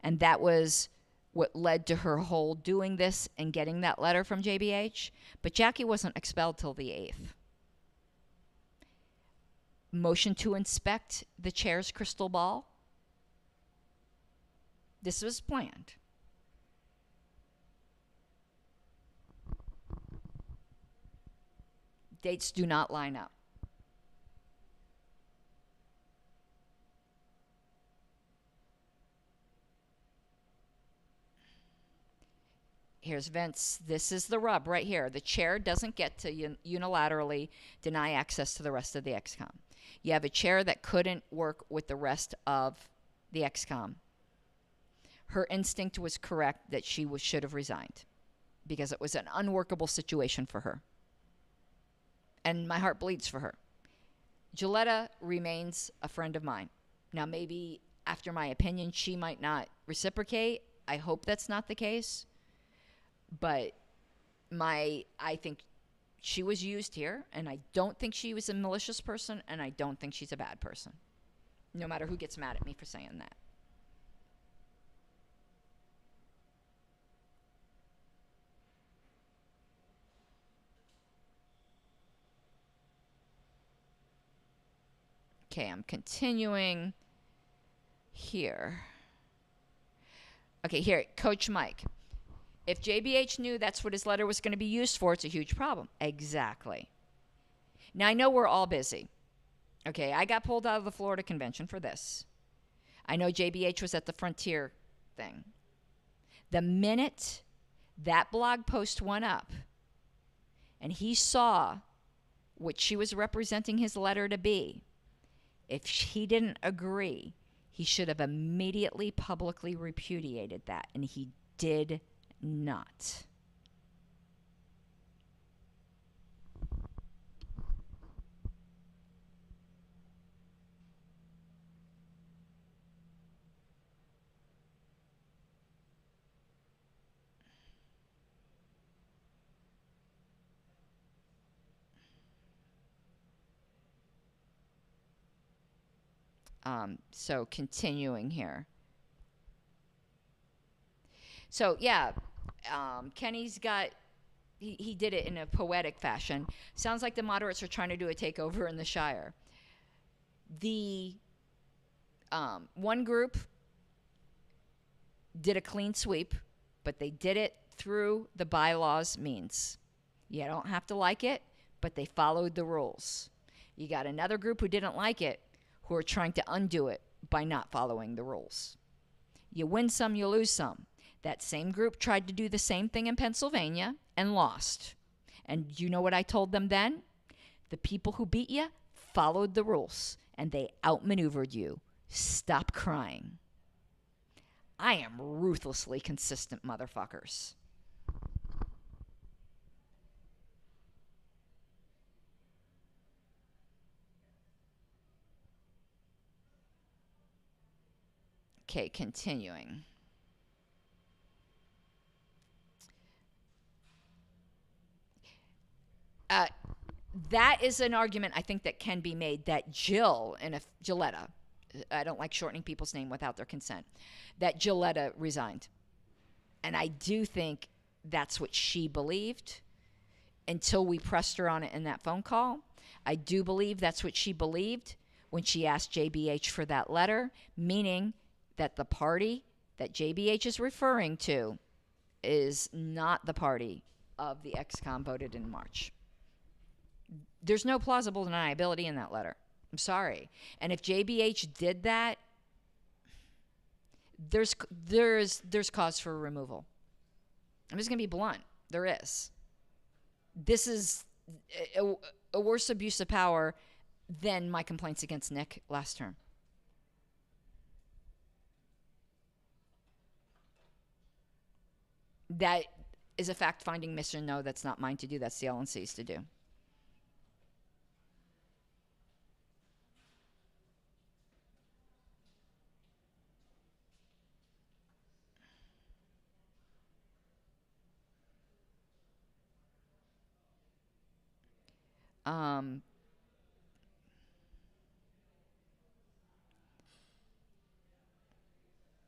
Speaker 4: and that was what led to her whole doing this and getting that letter from JBH. But Jackie wasn't expelled till the 8th. Motion to inspect the chair's crystal ball. This was planned. Dates do not line up. Here's Vince. This is the rub right here. The chair doesn't get to unilaterally deny access to the rest of the XCOM. You have a chair that couldn't work with the rest of the XCOM. Her instinct was correct that she should have resigned because it was an unworkable situation for her. And my heart bleeds for her. Giletta remains a friend of mine. Now, maybe after my opinion, she might not reciprocate. I hope that's not the case. But I think she was used here, and I don't think she was a malicious person, and I don't think she's a bad person. No matter who gets mad at me for saying that. Okay, I'm continuing here. Okay, here, Coach Mike. If JBH knew that's what his letter was going to be used for, it's a huge problem. Exactly. Now, I know we're all busy. Okay, I got pulled out of the Florida convention for this. I know JBH was at the Frontier thing. The minute that blog post went up and he saw what she was representing his letter to be, if he didn't agree, he should have immediately publicly repudiated that, and he did not. So continuing here. So yeah, Kenny's got, he did it in a poetic fashion. Sounds like the moderates are trying to do a takeover in the Shire. The one group did a clean sweep, but they did it through the bylaws means. You don't have to like it, but they followed the rules. You got another group who didn't like it, who are trying to undo it by not following the rules. You win some, you lose some. That same group tried to do the same thing in Pennsylvania and lost. And you know what I told them then? The people who beat you followed the rules, and they outmaneuvered you. Stop crying. I am ruthlessly consistent, motherfuckers. Okay, continuing. That is an argument I think that can be made that Gilletta, I don't like shortening people's name without their consent, that Gilletta resigned. And I do think that's what she believed until we pressed her on it in that phone call. I do believe that's what she believed when she asked JBH for that letter, meaning that the party that JBH is referring to is not the party of the ex-con voted in March. There's no plausible deniability in that letter. I'm sorry. And if JBH did that, there's cause for removal. I'm just going to be blunt. There is. This is a worse abuse of power than my complaints against Nick last term. That is a fact-finding mission. No, that's not mine to do. That's the LNC's to do.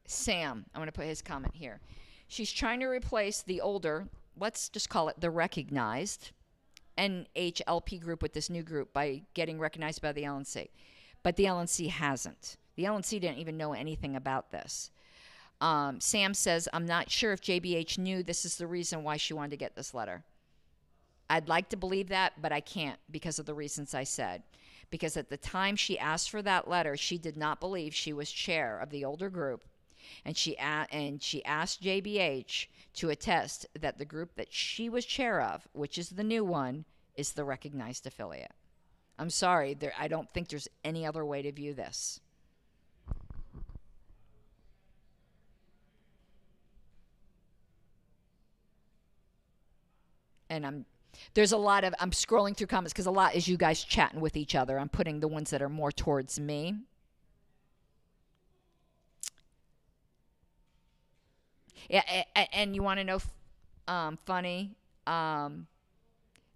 Speaker 4: Sam, I'm going to put his comment here. She's trying to replace the older, let's just call it the recognized, NHLP group with this new group by getting recognized by the LNC. But the LNC hasn't. The LNC didn't even know anything about this. Sam says, I'm not sure if JBH knew this is the reason why she wanted to get this letter. I'd like to believe that, but I can't because of the reasons I said. Because at the time she asked for that letter, she did not believe she was chair of the older group. And she asked JBH to attest that the group that she was chair of, which is the new one, is the recognized affiliate. I'm sorry, I don't think there's any other way to view this. And I'm scrolling through comments because a lot is you guys chatting with each other. I'm putting the ones that are more towards me. Yeah, and you want to know funny?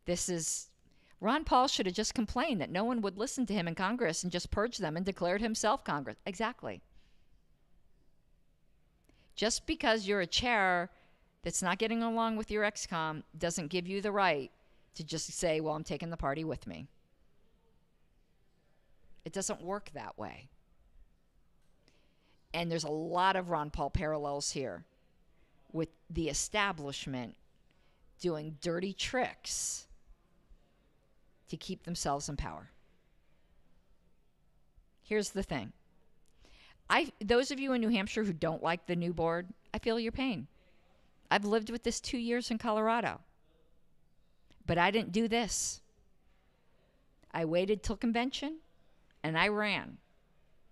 Speaker 4: This is Ron Paul should have just complained that no one would listen to him in Congress and just purged them and declared himself Congress. Exactly. Just because you're a chair that's not getting along with your ex-com doesn't give you the right to just say, well, I'm taking the party with me. It doesn't work that way. And there's a lot of Ron Paul parallels here with the establishment doing dirty tricks to keep themselves in power. Here's the thing. Those of you in New Hampshire who don't like the new board, I feel your pain. I've lived with this 2 years in Colorado. But I didn't do this. I waited till convention, and I ran.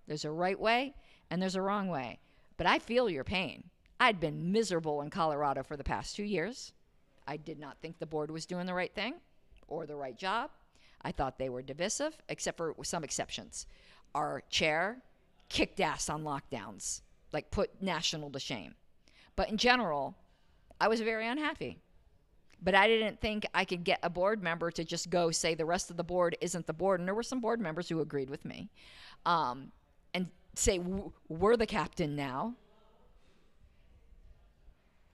Speaker 4: There's a right way, and there's a wrong way. But I feel your pain. I'd been miserable in Colorado for the past 2 years. I did not think the board was doing the right thing or the right job. I thought they were divisive, except for some exceptions. Our chair kicked ass on lockdowns, like put national to shame. But in general, I was very unhappy. But I didn't think I could get a board member to just go say the rest of the board isn't the board. And there were some board members who agreed with me. And say, we're the captain now.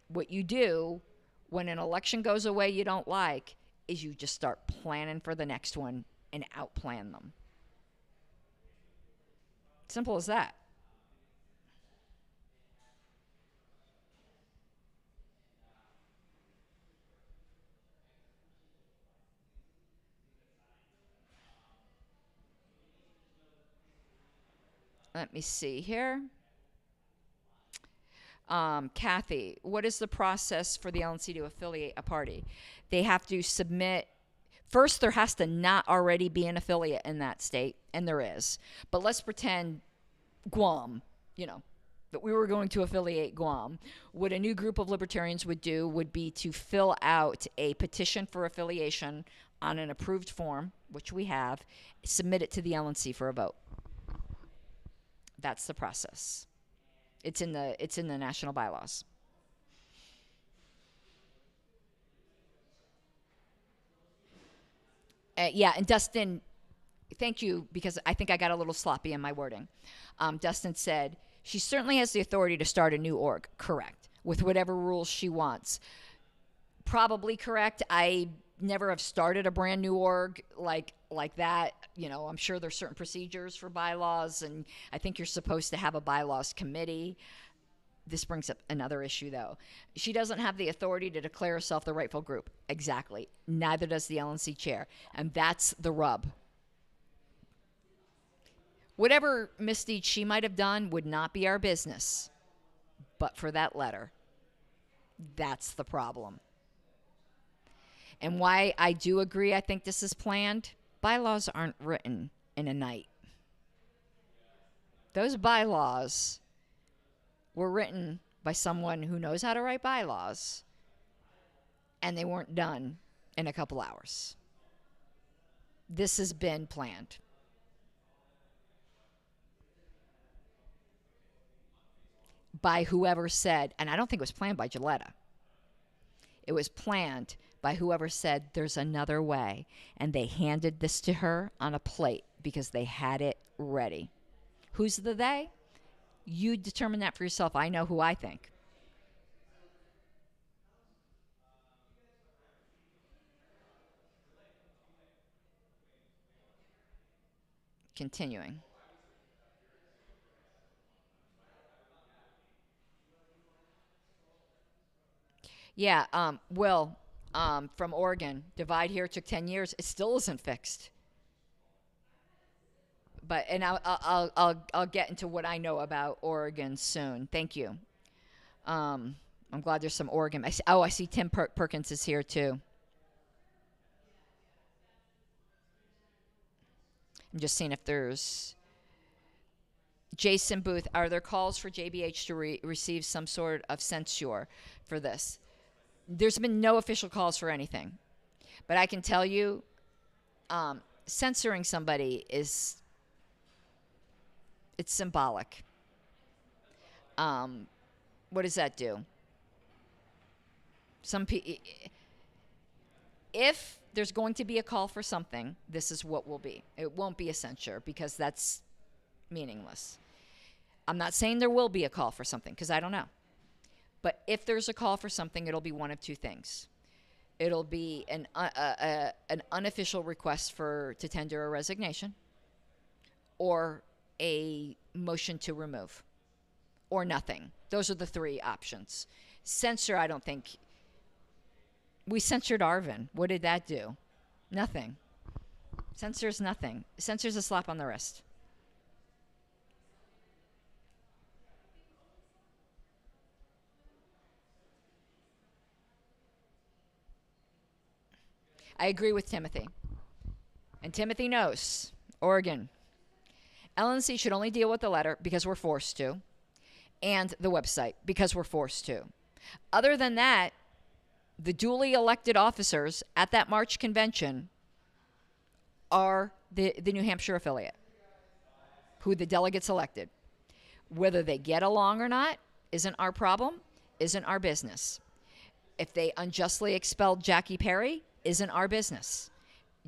Speaker 4: What you do when an election goes away you don't like is you just start planning for the next one and outplan them. Simple as that. Let me see here. Kathy, what is the process for the LNC to affiliate a party? They have to submit. First, there has to not already be an affiliate in that state, and there is. But let's pretend Guam, that we were going to affiliate Guam. What a new group of libertarians would do would be to fill out a petition for affiliation on an approved form, which we have, submit it to the LNC for a vote. That's the process. It's in the national bylaws. Yeah, and Dustin, thank you, because I think I got a little sloppy in my wording. Dustin said, she certainly has the authority to start a new org. Correct. With whatever rules she wants. Probably correct. I never have started a brand new org like that. You know, I'm sure there's certain procedures for bylaws, and I think you're supposed to have a bylaws committee. This brings up another issue, though. She doesn't have the authority to declare herself the rightful group. Exactly. Neither does the LNC chair. And that's the rub. Whatever misdeed she might have done would not be our business. But for that letter, that's the problem. And why I do agree, I think this is planned. Bylaws aren't written in a night. Those bylaws were written by someone who knows how to write bylaws, and they weren't done in a couple hours. This has been planned. By whoever said, and I don't think it was planned by Gilletta. It was planned by whoever said there's another way, and they handed this to her on a plate because they had it ready. Who's the they? You determine that for yourself. I know who I think. Continuing. Yeah, Will, from Oregon, divide here took 10 years. It still isn't fixed. But and I'll get into what I know about Oregon soon. Thank you. I'm glad there's some Oregon. I see Tim Perkins is here too. I'm just seeing if there's Jason Booth. Are there calls for JBH to receive some sort of censure for this? There's been no official calls for anything, but I can tell you, censoring somebody it's symbolic. What does that do? If there's going to be a call for something, this is what will be. It won't be a censure because that's meaningless. I'm not saying there will be a call for something because I don't know. But if there's a call for something, it'll be one of two things. It'll be an unofficial request to tender a resignation, or a motion to remove, or nothing. Those are the three options. Censure, I don't think. We censored Arvin. What did that do? Nothing. Censor's nothing. Censor's a slap on the wrist. I agree with Timothy. And Timothy knows. Oregon. LNC should only deal with the letter because we're forced to, and the website because we're forced to. Other than that, the duly elected officers at that March convention are the New Hampshire affiliate, who the delegates elected. Whether they get along or not isn't our problem, isn't our business. If they unjustly expelled Jackie Perry, isn't our business.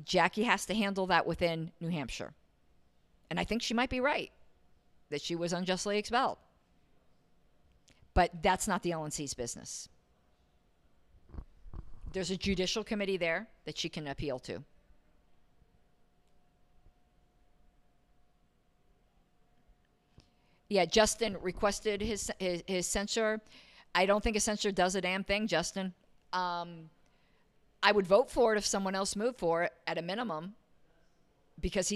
Speaker 4: Jackie has to handle that within New Hampshire. And I think she might be right that she was unjustly expelled. But that's not the LNC's business. There's a judicial committee there that she can appeal to. Yeah, Justin requested his censure. I don't think a censure does a damn thing, Justin. I would vote for it if someone else moved for it at a minimum, because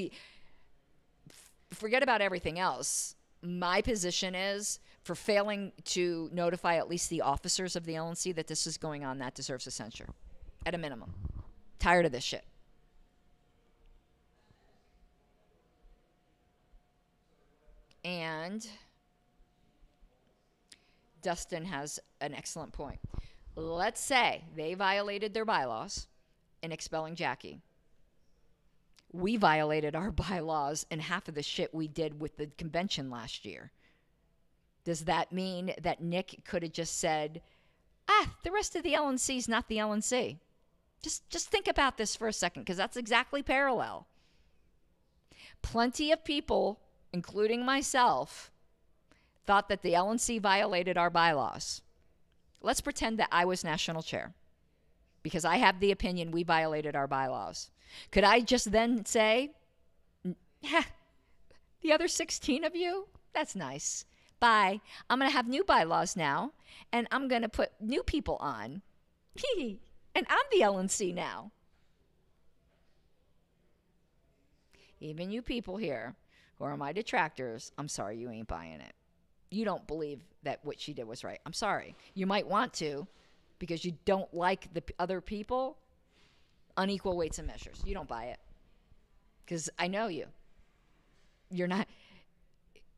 Speaker 4: forget about everything else. My position is, for failing to notify at least the officers of the LNC that this is going on, that deserves a censure at a minimum. Tired of this shit. And Dustin has an excellent point. Let's say they violated their bylaws in expelling Jackie. We violated our bylaws in half of the shit we did with the convention last year. Does that mean that Nick could have just said, the rest of the LNC is not the LNC? Just think about this for a second, because that's exactly parallel. Plenty of people, including myself, thought that the LNC violated our bylaws. Let's pretend that I was national chair, because I have the opinion we violated our bylaws. Could I just then say, the other 16 of you, that's nice. Bye. I'm going to have new bylaws now, and I'm going to put new people on. And I'm the LNC now. Even you people here who are my detractors, I'm sorry you ain't buying it. You don't believe that what she did was right. I'm sorry. You might want to, because you don't like the other people. Unequal weights and measures. You don't buy it. Because I know you. You're not.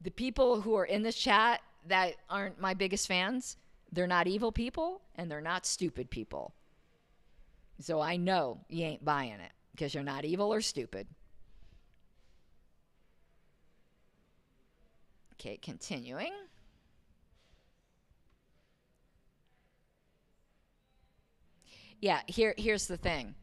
Speaker 4: The people who are in this chat that aren't my biggest fans, they're not evil people and they're not stupid people. So I know you ain't buying it because you're not evil or stupid. Okay, continuing. Yeah, here's the thing.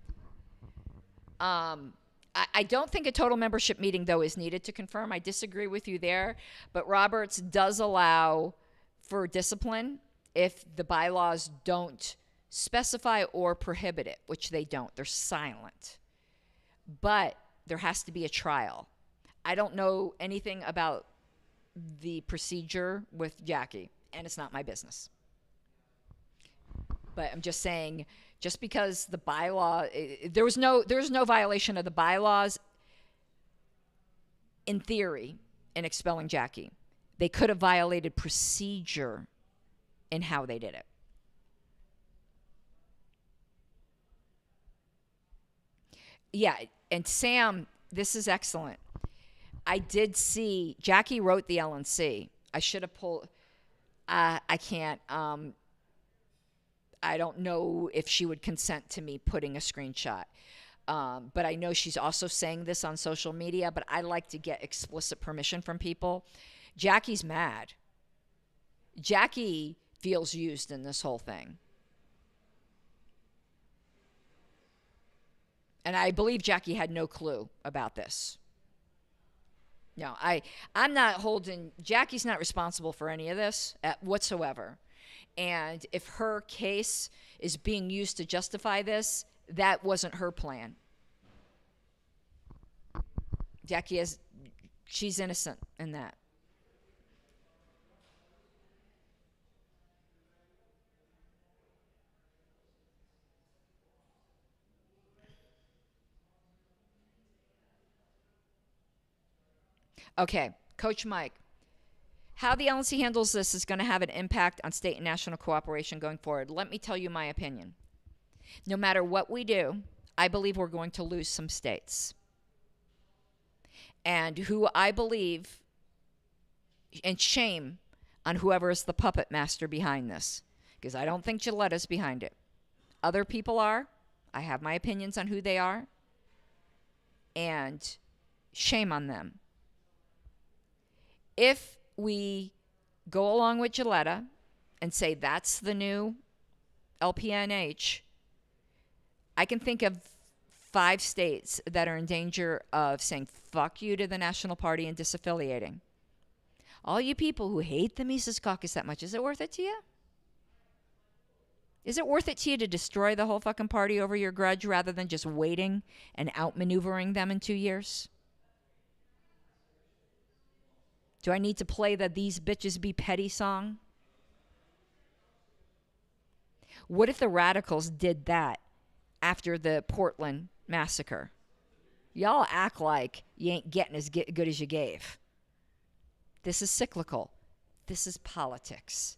Speaker 4: I don't think a total membership meeting, though, is needed to confirm. I disagree with you there. But Roberts does allow for discipline if the bylaws don't specify or prohibit it, which they don't. They're silent. But there has to be a trial. I don't know anything about the procedure with Jackie, and it's not my business. But I'm just saying, just because the bylaw, there was no violation of the bylaws in theory in expelling Jackie. They could have violated procedure in how they did it. Yeah, and Sam, this is excellent. I did see, Jackie wrote the LNC. I should have pulled, I can't, I don't know if she would consent to me putting a screenshot. But I know she's also saying this on social media, but I like to get explicit permission from people. Jackie's mad. Jackie feels used in this whole thing. And I believe Jackie had no clue about this. No, I'm not holding, Jackie's not responsible for any of this whatsoever. And if her case is being used to justify this, that wasn't her plan. Jackie she's innocent in that. Okay, Coach Mike. How the LNC handles this is going to have an impact on state and national cooperation going forward. Let me tell you my opinion. No matter what we do, I believe we're going to lose some states. And who I believe, and shame on whoever is the puppet master behind this, because I don't think Giletta's behind it. Other people are. I have my opinions on who they are. And shame on them. If we go along with Giletta and say that's the new LPNH, I can think of 5 states that are in danger of saying fuck you to the National Party and disaffiliating. All you people who hate the Mises Caucus that much, is it worth it to you? Is it worth it to you to destroy the whole fucking party over your grudge rather than just waiting and outmaneuvering them in 2 years? Do I need to play the These Bitches Be Petty song? What if the radicals did that after the Portland massacre? Y'all act like you ain't getting as good as you gave. This is cyclical. This is politics.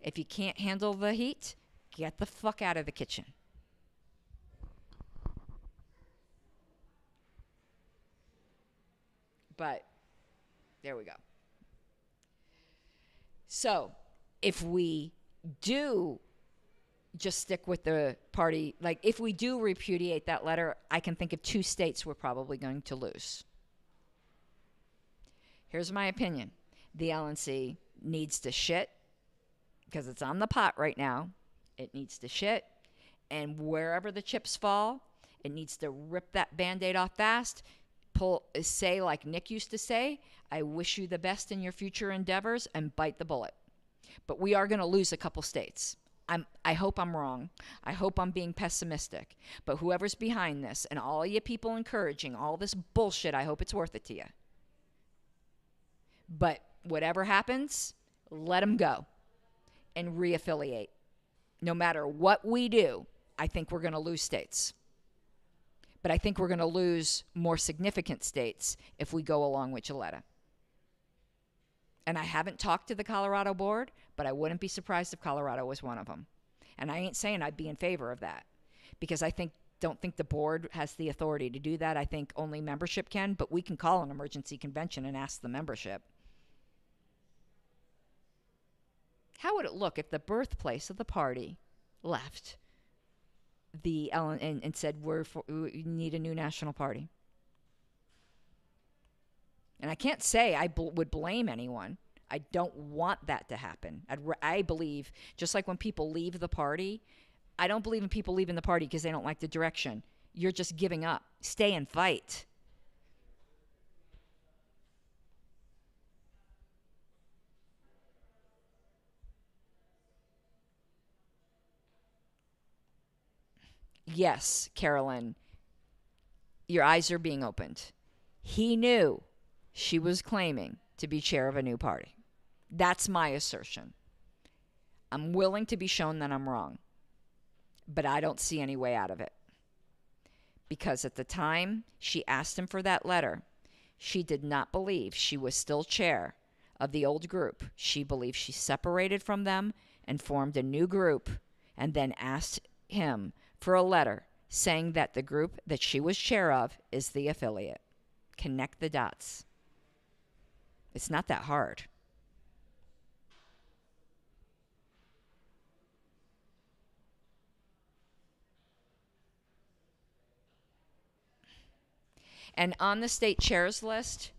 Speaker 4: If you can't handle the heat, get the fuck out of the kitchen. But there we go. So, if we do just stick with the party, like if we do repudiate that letter, I can think of 2 states we're probably going to lose. Here's my opinion. The LNC needs to shit, because it's on the pot right now. It needs to shit. And wherever the chips fall, it needs to rip that Band-Aid off fast. Say like Nick used to say, I wish you the best in your future endeavors, and bite the bullet. But we are going to lose a couple states. I hope I'm wrong. I hope I'm being pessimistic. But whoever's behind this and all you people encouraging all this bullshit, I hope it's worth it to you. But whatever happens, let them go and reaffiliate. No matter what we do, I think we're going to lose states. But I think we're going to lose more significant states if we go along with Gilletta. And I haven't talked to the Colorado board, but I wouldn't be surprised if Colorado was one of them. And I ain't saying I'd be in favor of that, because I don't think the board has the authority to do that. I think only membership can, but we can call an emergency convention and ask the membership. How would it look if the birthplace of the party left and said we need a new national party? And I can't say I would blame anyone. I don't want that to happen. I believe, just like when people leave the party, I don't believe in people leaving the party because they don't like the direction. You're just giving up. Stay and fight. Yes, Carolyn, your eyes are being opened. He knew she was claiming to be chair of a new party. That's my assertion. I'm willing to be shown that I'm wrong, but I don't see any way out of it. Because at the time she asked him for that letter, she did not believe she was still chair of the old group. She believed she separated from them and formed a new group, and then asked him for a letter saying that the group that she was chair of is the affiliate. Connect the dots. It's not that hard. And on the state chairs list,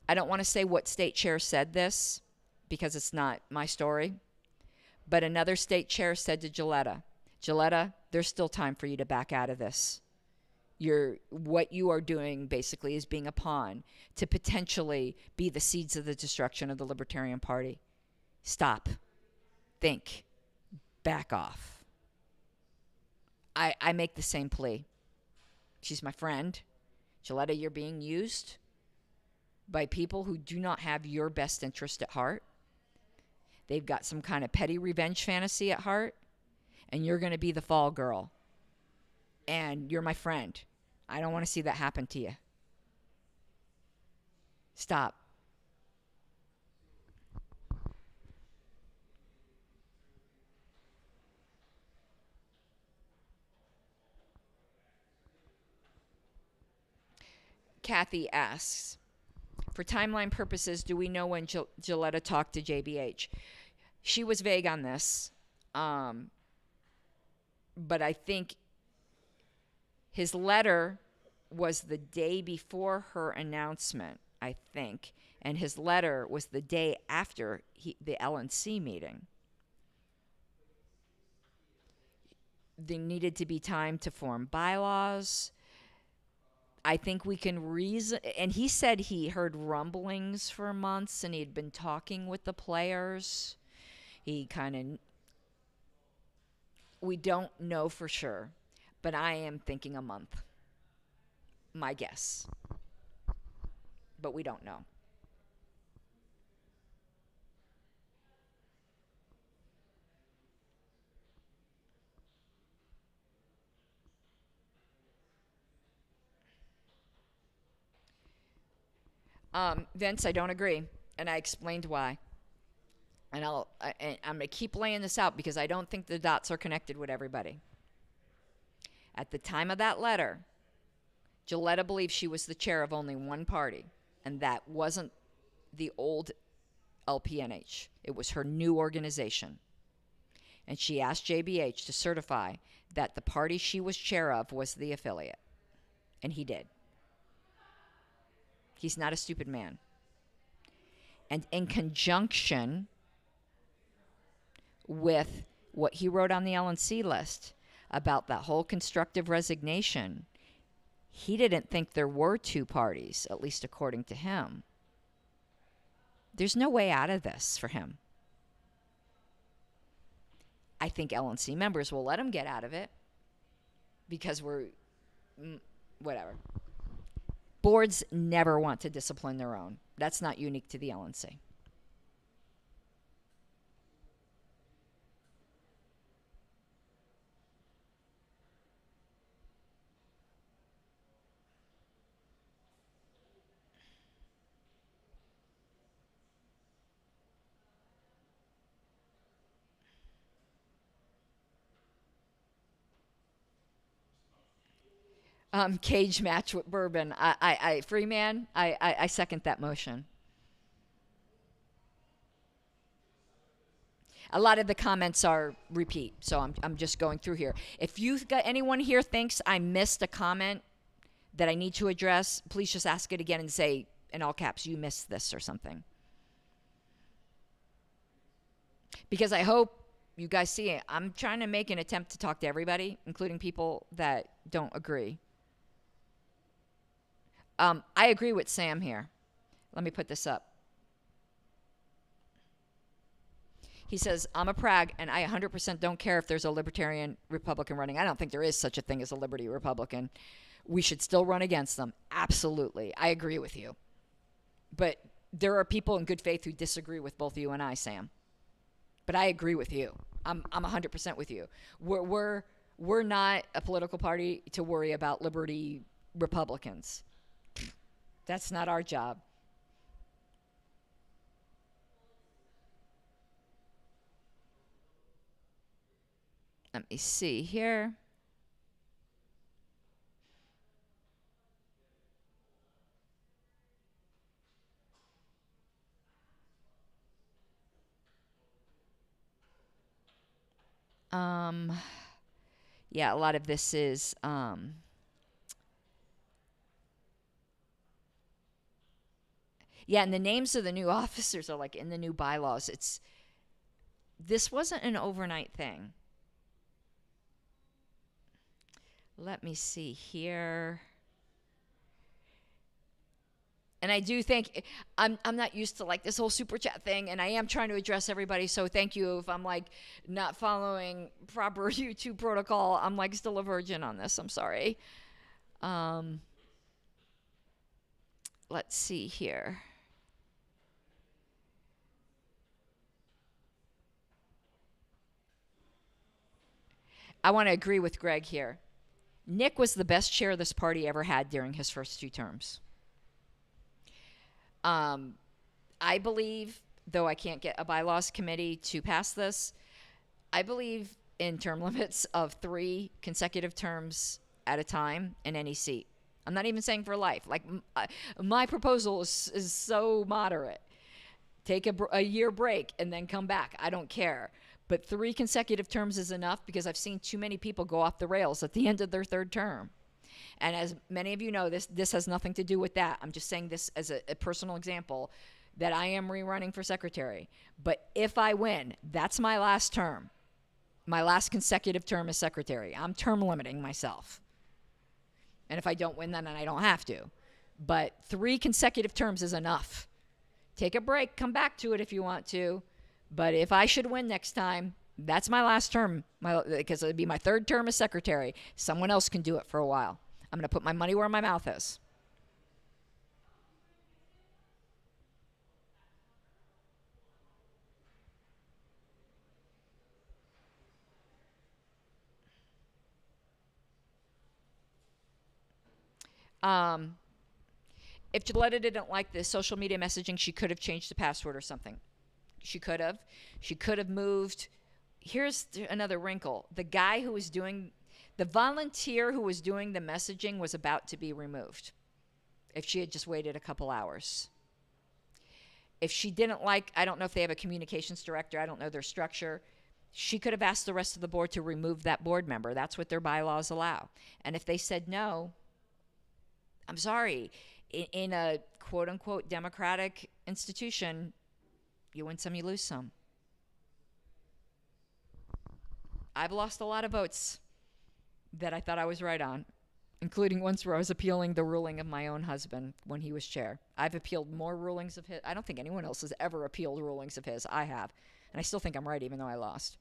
Speaker 4: I don't want to say what state chair said this because it's not my story, but another state chair said to Gilletta, there's still time for you to back out of this. What you are doing basically is being a pawn to potentially be the seeds of the destruction of the Libertarian Party. Stop. Think. Back off. I make the same plea. She's my friend. Gilletta, you're being used by people who do not have your best interest at heart. They've got some kind of petty revenge fantasy at heart, and you're going to be the fall girl. And you're my friend. I don't want to see that happen to you. Stop. Kathy asks, for timeline purposes, do we know when Gilletta talked to JBH? She was vague on this, but I think his letter was the day before her announcement, I think, and his letter was the day after the LNC meeting. There needed to be time to form bylaws. I think we can reason, and he said he heard rumblings for months and he'd been talking with the players. We don't know for sure, but I am thinking a month. My guess. But we don't know. Vince, I don't agree, and I explained why. And I'm going to keep laying this out because I don't think the dots are connected with everybody. At the time of that letter, Gilletta believed she was the chair of only one party, and that wasn't the old LPNH. It was her new organization. And she asked JBH to certify that the party she was chair of was the affiliate, and he did. He's not a stupid man. And in conjunction with what he wrote on the LNC list about that whole constructive resignation. He didn't think there were two parties, at least according to him. There's no way out of this for him. I think LNC members will let him get out of it because whatever. Boards never want to discipline their own. That's not unique to the LNC. Cage match with bourbon. Freeman, I second that motion. A lot of the comments are repeat, so I'm just going through here. If you've got anyone here thinks I missed a comment that I need to address, please just ask it again and say in all caps, you missed this or something. Because I hope you guys see it. I'm trying to make an attempt to talk to everybody, including people that don't agree. I agree with Sam here. Let me put this up. He says, I'm a prag, and I 100% don't care if there's a Libertarian Republican running. I don't think there is such a thing as a Liberty Republican. We should still run against them. Absolutely. I agree with you. But there are people in good faith who disagree with both you and I, Sam. But I agree with you. I'm 100% with you. We're not a political party to worry about Liberty Republicans. That's not our job. Let me see here. Yeah, a lot of this is yeah, and the names of the new officers are like in the new bylaws. This wasn't an overnight thing. Let me see here. And I do think I'm not used to like this whole super chat thing, and I am trying to address everybody. So thank you if I'm like not following proper YouTube protocol. I'm like still a virgin on this. I'm sorry. Let's see here. I want to agree with Greg here. Nick was the best chair this party ever had during his first 2 terms. I believe, though I can't get a bylaws committee to pass this, I believe in term limits of 3 consecutive terms at a time in any seat. I'm not even saying for life. Like my proposal is so moderate. Take a year break and then come back. I don't care. But 3 consecutive terms is enough because I've seen too many people go off the rails at the end of their 3rd term. And as many of you know, this has nothing to do with that. I'm just saying this as a personal example that I am rerunning for secretary. But if I win, that's my last term. My last consecutive term as secretary. I'm term limiting myself. And if I don't win, then I don't have to. But 3 consecutive terms is enough. Take a break, come back to it if you want to. But if I should win next time, that's my last term, because it'd be my 3rd term as secretary. Someone else can do it for a while. I'm going to put my money where my mouth is. If Gilletta didn't like the social media messaging, she could have changed the password or something. She could have. She could have moved. Here's another wrinkle. The volunteer who was doing the messaging was about to be removed if she had just waited a couple hours. If she didn't like, I don't know if they have a communications director. I don't know their structure. She could have asked the rest of the board to remove that board member. That's what their bylaws allow. And if they said no, I'm sorry. In a quote-unquote democratic institution, you win some, you lose some. I've lost a lot of votes that I thought I was right on, including ones where I was appealing the ruling of my own husband when he was chair. I've appealed more rulings of his. I don't think anyone else has ever appealed rulings of his. I have. And I still think I'm right, even though I lost.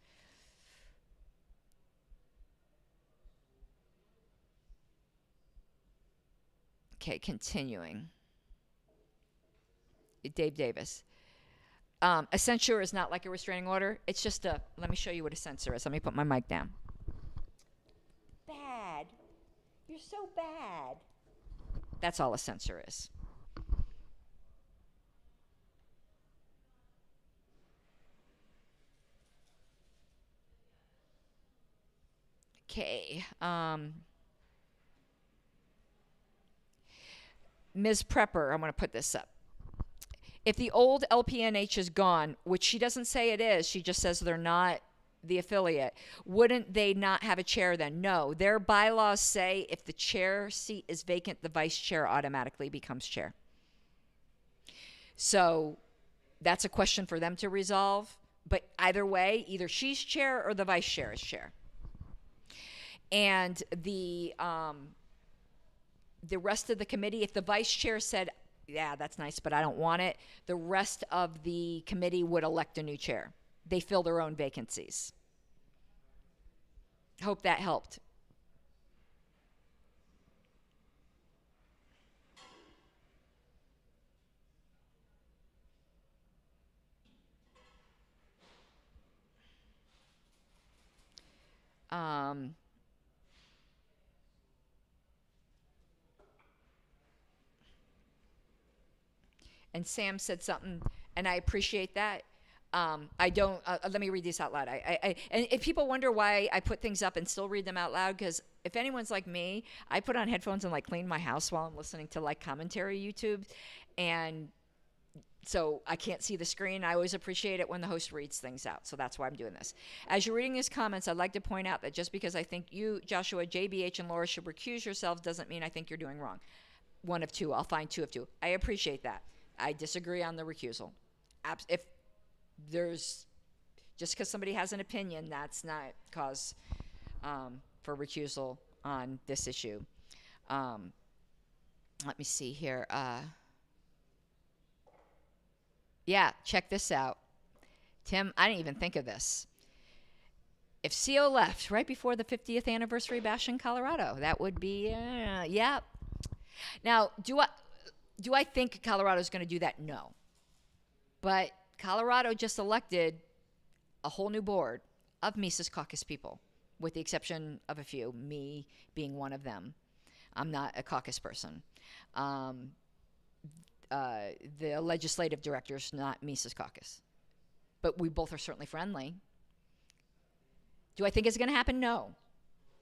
Speaker 4: Okay, continuing. Dave Davis. A censure is not like a restraining order. It's just a, let me show you what a censure is. Let me put my mic down. Bad. You're so bad. That's all a censure is. Okay. Ms. Prepper, I'm going to put this up. If the old LPNH is gone, which she doesn't say it is, she just says they're not the affiliate, wouldn't they not have a chair then? No. Their bylaws say if the chair seat is vacant, the vice chair automatically becomes chair. So that's a question for them to resolve. But either way, either she's chair or the vice chair is chair. And the rest of the committee, if the vice chair said, yeah, that's nice, but I don't want it, the rest of the committee would elect a new chair. They fill their own vacancies. Hope that helped. And Sam said something, and I appreciate that. I don't, let me read these out loud. And if people wonder why I put things up and still read them out loud, because if anyone's like me, I put on headphones and like clean my house while I'm listening to like commentary YouTube. And so I can't see the screen. I always appreciate it when the host reads things out. So that's why I'm doing this. As you're reading his comments, I'd like to point out that just because I think you, Joshua, JBH, and Laura should recuse yourselves doesn't mean I think you're doing wrong. One of two. I'll find two of two. I appreciate that. I disagree on the recusal. If there's, just because somebody has an opinion, that's not cause for recusal on this issue. Let me see here. Yeah, check this out. Tim, I didn't even think of this. If CO left right before the 50th anniversary bash in Colorado, that would be, yeah. Now, do I think Colorado's going to do that? No. But Colorado just elected a whole new board of Mises Caucus people, with the exception of a few, me being one of them. I'm not a caucus person. The legislative director's not Mises Caucus. But we both are certainly friendly. Do I think it's going to happen? No.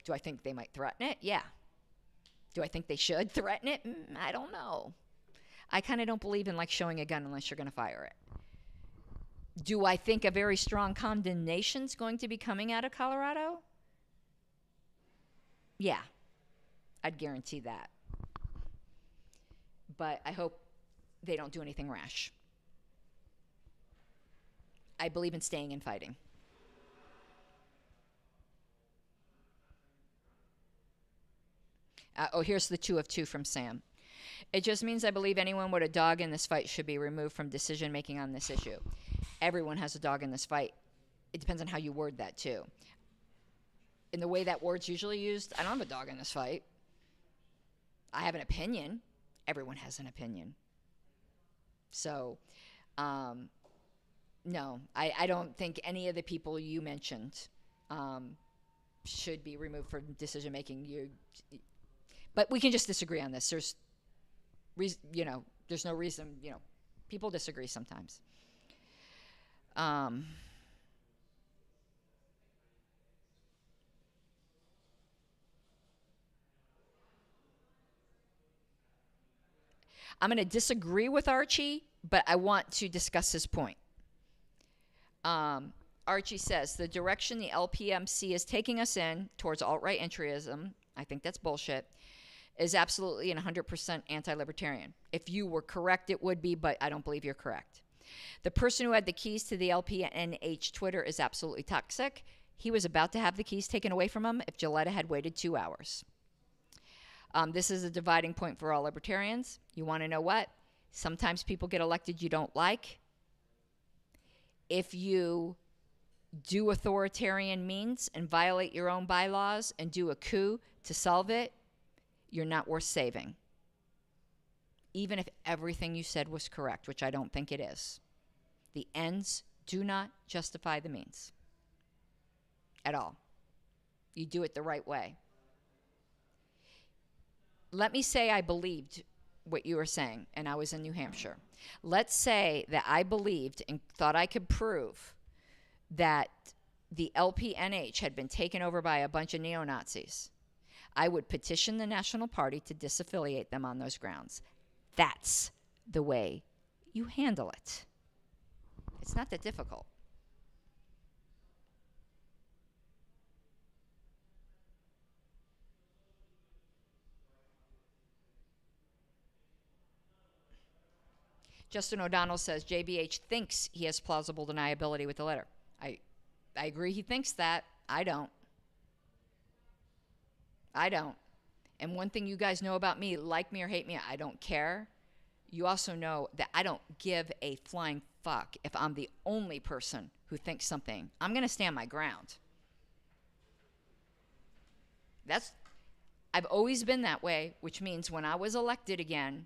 Speaker 4: Do I think they might threaten it? Yeah. Do I think they should threaten it? I don't know. I kind of don't believe in like showing a gun unless you're going to fire it. Do I think a very strong condemnation is going to be coming out of Colorado? Yeah, I'd guarantee that. But I hope they don't do anything rash. I believe in staying and fighting. Here's the 2 of 2 from Sam. It just means I believe anyone with a dog in this fight should be removed from decision making on this issue. Everyone has a dog in this fight. It depends on how you word that too. In the way that word's usually used, I don't have a dog in this fight. I have an opinion. Everyone has an opinion. So, no, I don't think any of the people you mentioned should be removed from decision making. But we can just disagree on this. There's no reason, people disagree sometimes. I'm going to disagree with Archie, but I want to discuss his point. Archie says, the direction the LPMC is taking us in towards alt-right entryism, I think that's bullshit, is absolutely and 100% anti-libertarian. If you were correct, it would be, but I don't believe you're correct. The person who had the keys to the LPNH Twitter is absolutely toxic. He was about to have the keys taken away from him if Gilletta had waited 2 hours. This is a dividing point for all libertarians. You want to know what? Sometimes people get elected you don't like. If you do authoritarian means and violate your own bylaws and do a coup to solve it, you're not worth saving. Even if everything you said was correct, which I don't think it is. The ends do not justify the means. At all. You do it the right way. Let me say I believed what you were saying, and I was in New Hampshire. Let's say that I believed and thought I could prove that the LPNH had been taken over by a bunch of neo-Nazis. I would petition the National Party to disaffiliate them on those grounds. That's the way you handle it. It's not that difficult. Justin O'Donnell says JBH thinks he has plausible deniability with the letter. I agree he thinks that. I don't. And one thing you guys know about me, like me or hate me, I don't care. You also know that I don't give a flying fuck if I'm the only person who thinks something. I'm going to stand my ground. I've always been that way, which means when I was elected again,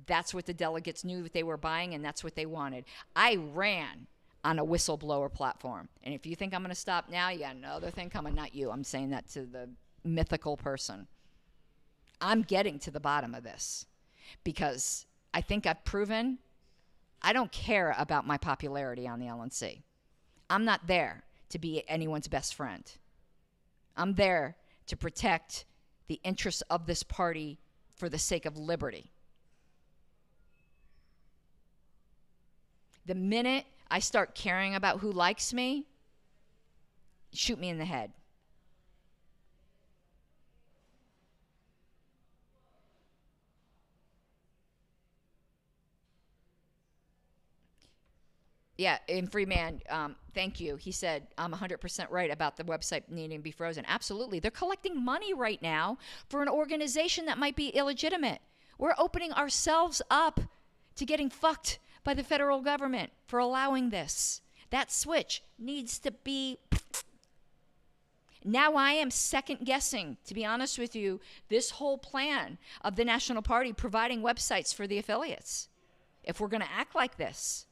Speaker 4: that's what the delegates knew that they were buying, and that's what they wanted. I ran on a whistleblower platform. And if you think I'm going to stop now, you got another thing coming, not you. I'm saying that to the mythical person. I'm getting to the bottom of this because I think I've proven I don't care about my popularity on the LNC. I'm not there to be anyone's best friend. I'm there to protect the interests of this party for the sake of liberty. The minute I start caring about who likes me, shoot me in the head. Yeah, and Freeman, thank you. He said, I'm 100% right about the website needing to be frozen. Absolutely. They're collecting money right now for an organization that might be illegitimate. We're opening ourselves up to getting fucked by the federal government for allowing this. That switch needs to be... Now I am second guessing, to be honest with you, this whole plan of the National Party providing websites for the affiliates. If we're going to act like this.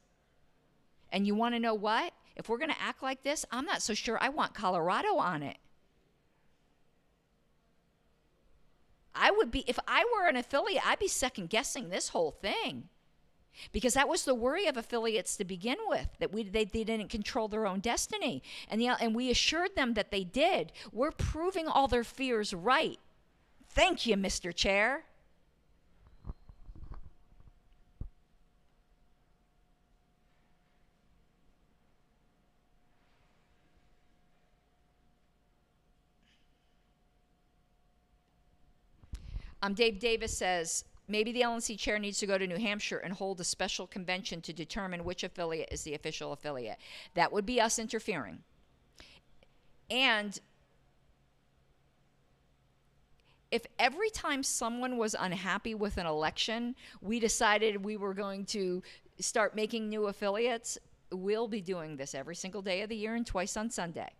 Speaker 4: And you want to know what? If we're going to act like this, I'm not so sure I want Colorado on it. I would be, if I were an affiliate, I'd be second guessing this whole thing. Because that was the worry of affiliates to begin with, that they didn't control their own destiny. And we assured them that they did. We're proving all their fears right. Thank you, Mr. Chair. Dave Davis says, maybe the LNC chair needs to go to New Hampshire and hold a special convention to determine which affiliate is the official affiliate. That would be us interfering. And if every time someone was unhappy with an election, we decided we were going to start making new affiliates, we'll be doing this every single day of the year and twice on Sunday.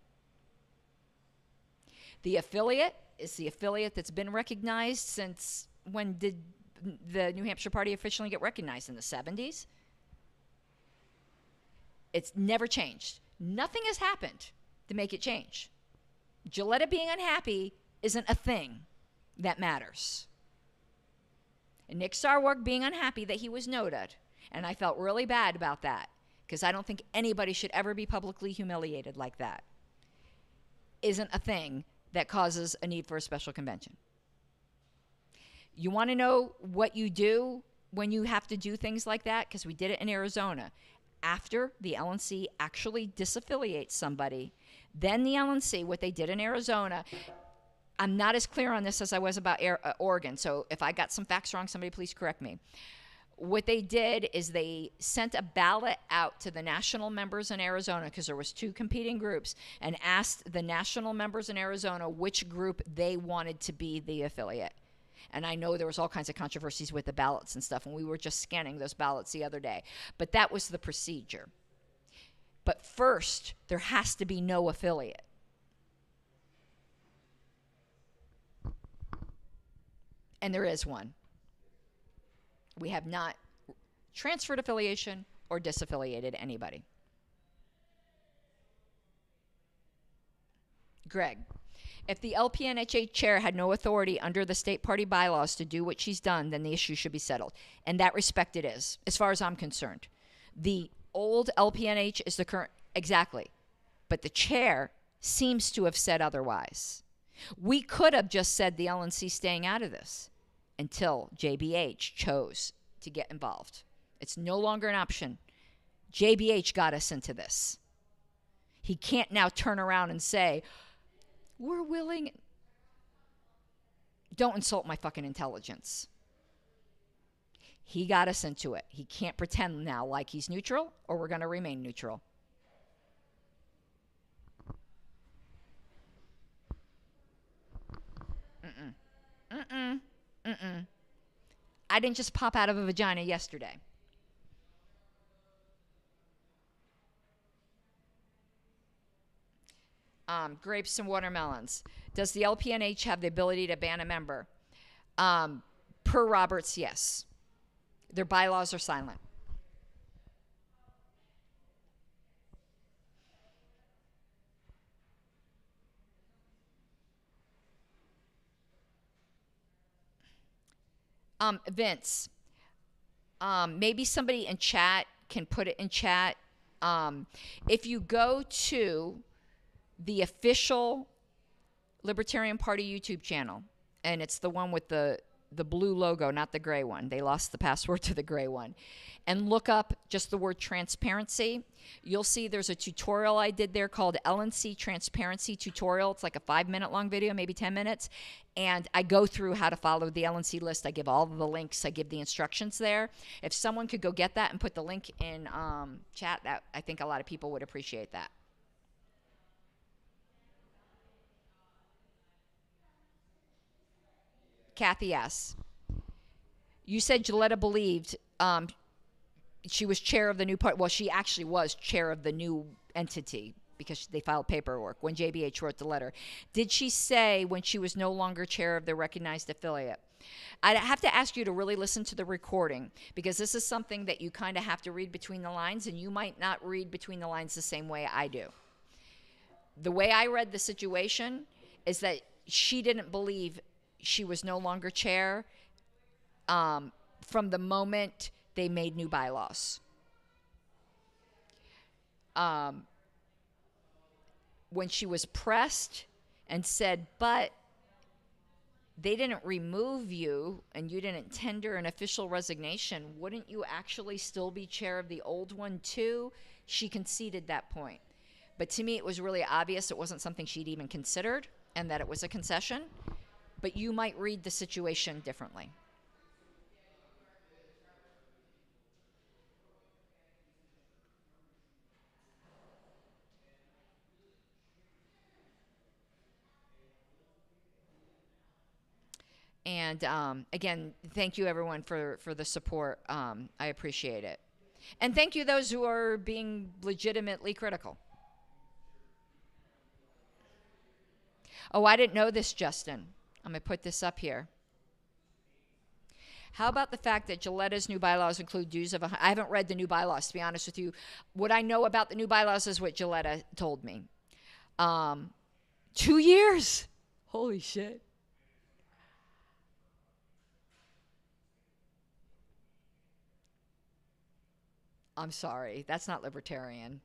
Speaker 4: The affiliate is the affiliate that's been recognized since when did the New Hampshire Party officially get recognized? In the 70s? It's never changed. Nothing has happened to make it change. Gilletta being unhappy isn't a thing that matters. And Nick Sarwark being unhappy that he was noted, and I felt really bad about that because I don't think anybody should ever be publicly humiliated like that, isn't a thing that causes a need for a special convention. You want to know what you do when you have to do things like that? Because we did it in Arizona. After the LNC actually disaffiliates somebody, then the LNC, what they did in Arizona, I'm not as clear on this as I was about Oregon, so if I got some facts wrong, somebody please correct me. What they did is they sent a ballot out to the national members in Arizona, because there was 2 competing groups, and asked the national members in Arizona which group they wanted to be the affiliate. And I know there was all kinds of controversies with the ballots and stuff, and we were just scanning those ballots the other day. But that was the procedure. But first, there has to be no affiliate. And there is one. We have not transferred affiliation or disaffiliated anybody. Greg, if the LPNH chair had no authority under the state party bylaws to do what she's done, then the issue should be settled. In that respect, it is, as far as I'm concerned. The old LPNH is the current, exactly. But the chair seems to have said otherwise. We could have just said the LNC staying out of this until JBH chose to get involved. It's no longer an option. JBH got us into this. He can't now turn around and say, we're willing. Don't insult my fucking intelligence. He got us into it. He can't pretend now like he's neutral, or we're going to remain neutral. I didn't just pop out of a vagina yesterday. Grapes and watermelons. Does the LPNH have the ability to ban a member? Per Roberts, yes. Their bylaws are silent. Vince, maybe somebody in chat can put it in chat. If you go to the official Libertarian Party YouTube channel, and it's the one with the blue logo, not the gray one. They lost the password to the gray one. And look up just the word transparency. You'll see there's a tutorial I did there called LNC Transparency Tutorial. It's like a 5-minute long video, maybe 10 minutes. And I go through how to follow the LNC list. I give all the links. I give the instructions there. If someone could go get that and put the link in chat, that I think a lot of people would appreciate that. Kathy S. You said Gilletta believed she was chair of the new party. Well, she actually was chair of the new entity because they filed paperwork when JBH wrote the letter. Did she say when she was no longer chair of the recognized affiliate? I'd have to ask you to really listen to the recording, because this is something that you kind of have to read between the lines, and you might not read between the lines the same way I do. The way I read the situation is that she didn't believe she was no longer chair from the moment they made new bylaws. When she was pressed and said, but they didn't remove you and you didn't tender an official resignation, wouldn't you actually still be chair of the old one too? She conceded that point. But to me, it was really obvious it wasn't something she'd even considered and that it was a concession. But you might read the situation differently. And again, thank you everyone for the support. I appreciate it. And thank you those who are being legitimately critical. Oh, I didn't know this, Justin. I'm going to put this up here. How about the fact that Gilletta's new bylaws include dues of... I haven't read the new bylaws, to be honest with you. What I know about the new bylaws is what Gilletta told me. 2 years. Holy shit. I'm sorry. That's not libertarian.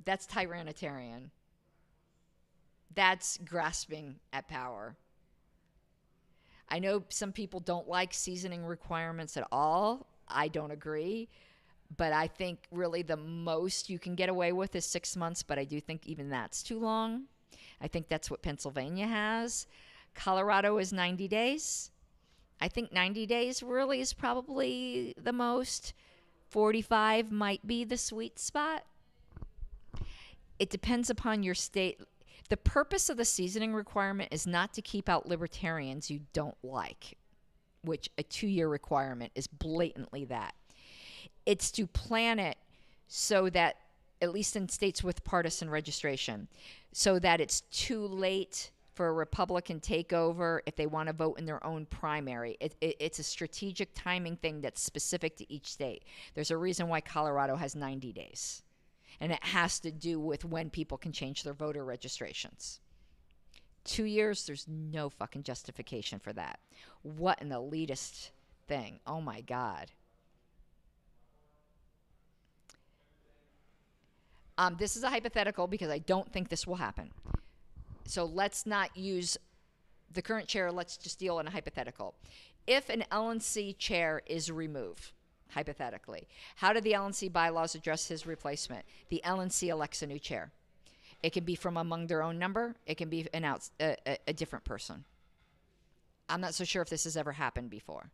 Speaker 4: That's tyrannitarian. That's grasping at power. I know some people don't like seasoning requirements at all. I don't agree. But I think really the most you can get away with is 6 months, but I do think even that's too long. I think that's what Pennsylvania has. Colorado is 90 days. I think 90 days really is probably the most. 45 might be the sweet spot. It depends upon your state. The purpose of the seasoning requirement is not to keep out libertarians you don't like, which a 2-year requirement is blatantly that. It's to plan it so that, at least in states with partisan registration, so that it's too late for a Republican takeover if they want to vote in their own primary. It's a strategic timing thing that's specific to each state. There's a reason why Colorado has 90 days. And it has to do with when people can change their voter registrations. 2 years, there's no fucking justification for that. What an elitist thing. Oh my God. This is a hypothetical because I don't think this will happen. So let's not use the current chair. Let's just deal in a hypothetical. If an LNC chair is removed, hypothetically, how do the LNC bylaws address his replacement? The LNC elects a new chair. It can be from among their own number. It can be a different person. I'm not so sure if this has ever happened before.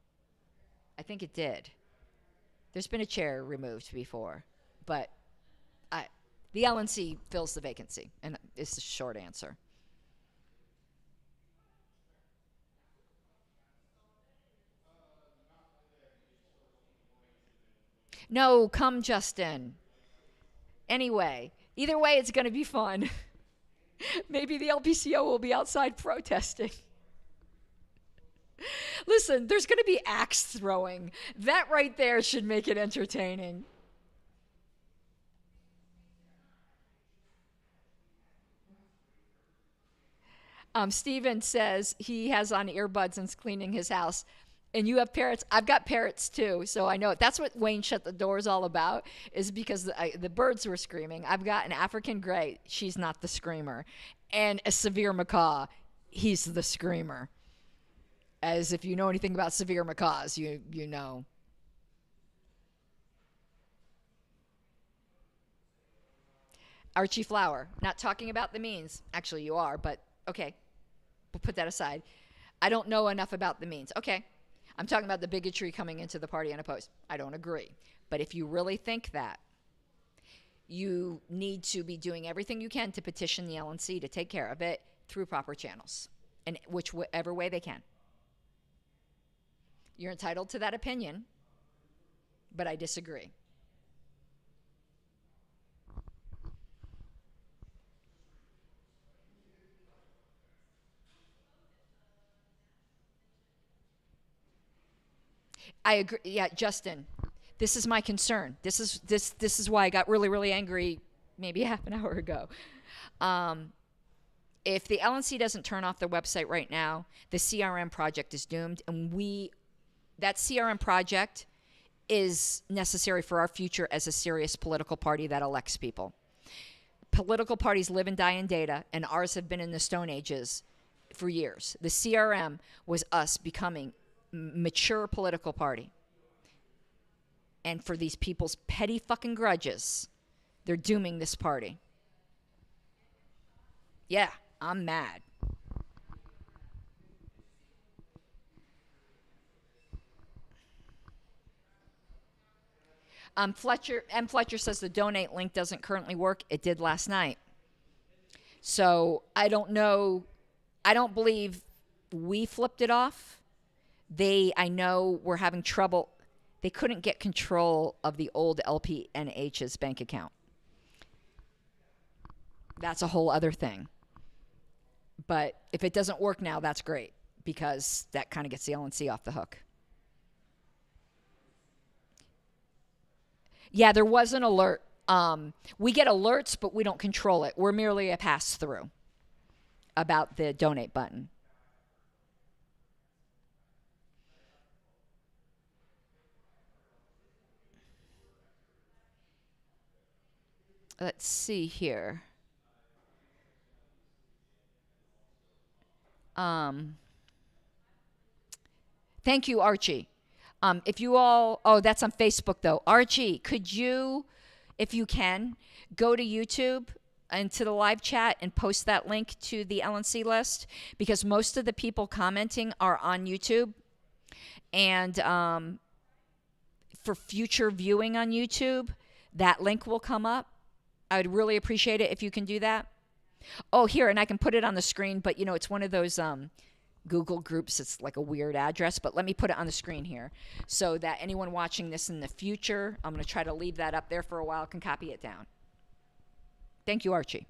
Speaker 4: I think it did. There's been a chair removed before, but the LNC fills the vacancy, and it's the short answer. No, come, Justin. Anyway, either way, it's going to be fun. Maybe the LPCO will be outside protesting. Listen, there's going to be axe throwing. That right there should make it entertaining. Steven says he has on earbuds and's cleaning his house. And you have parrots. I've got parrots too, so I know it. That's what Wayne Shut the Door is all about, is because the birds were screaming. I've got an African gray. She's not the screamer. And a severe macaw. He's the screamer. As if you know anything about severe macaws, you know. Archie Flower. Not talking about the means. Actually, you are, but okay. We'll put that aside. I don't know enough about the means. Okay. I'm talking about the bigotry coming into the party unopposed. I don't agree. But if you really think that, you need to be doing everything you can to petition the LNC to take care of it through proper channels, in whichever way they can. You're entitled to that opinion, but I disagree. I agree. Yeah, Justin, this is my concern. This is why I got really, really angry maybe half an hour ago. If the LNC doesn't turn off their website right now, the CRM project is doomed, and that CRM project is necessary for our future as a serious political party that elects people. Political parties live and die in data, and ours have been in the Stone Ages for years. The CRM was us becoming mature political party. And for these people's petty fucking grudges, they're dooming this party. Yeah, I'm mad. Fletcher says the donate link doesn't currently work. It did last night. So I don't know. I don't believe we flipped it off. I know we're having trouble. They couldn't get control of the old LPNH's bank account. That's a whole other thing. But if it doesn't work now, that's great, because that kind of gets the LNC off the hook. Yeah, there was an alert. We get alerts, but we don't control it. We're merely a pass-through about the donate button. Let's see here. Thank you, Archie. If you all, that's on Facebook though. Archie, could you, if you can, go to YouTube and to the live chat and post that link to the LNC list? Because most of the people commenting are on YouTube. And for future viewing on YouTube, that link will come up. I would really appreciate it if you can do that. Oh, here, and I can put it on the screen, but it's one of those Google groups. It's like a weird address, but let me put it on the screen here so that anyone watching this in the future, I'm going to try to leave that up there for a while, can copy it down. Thank you, Archie.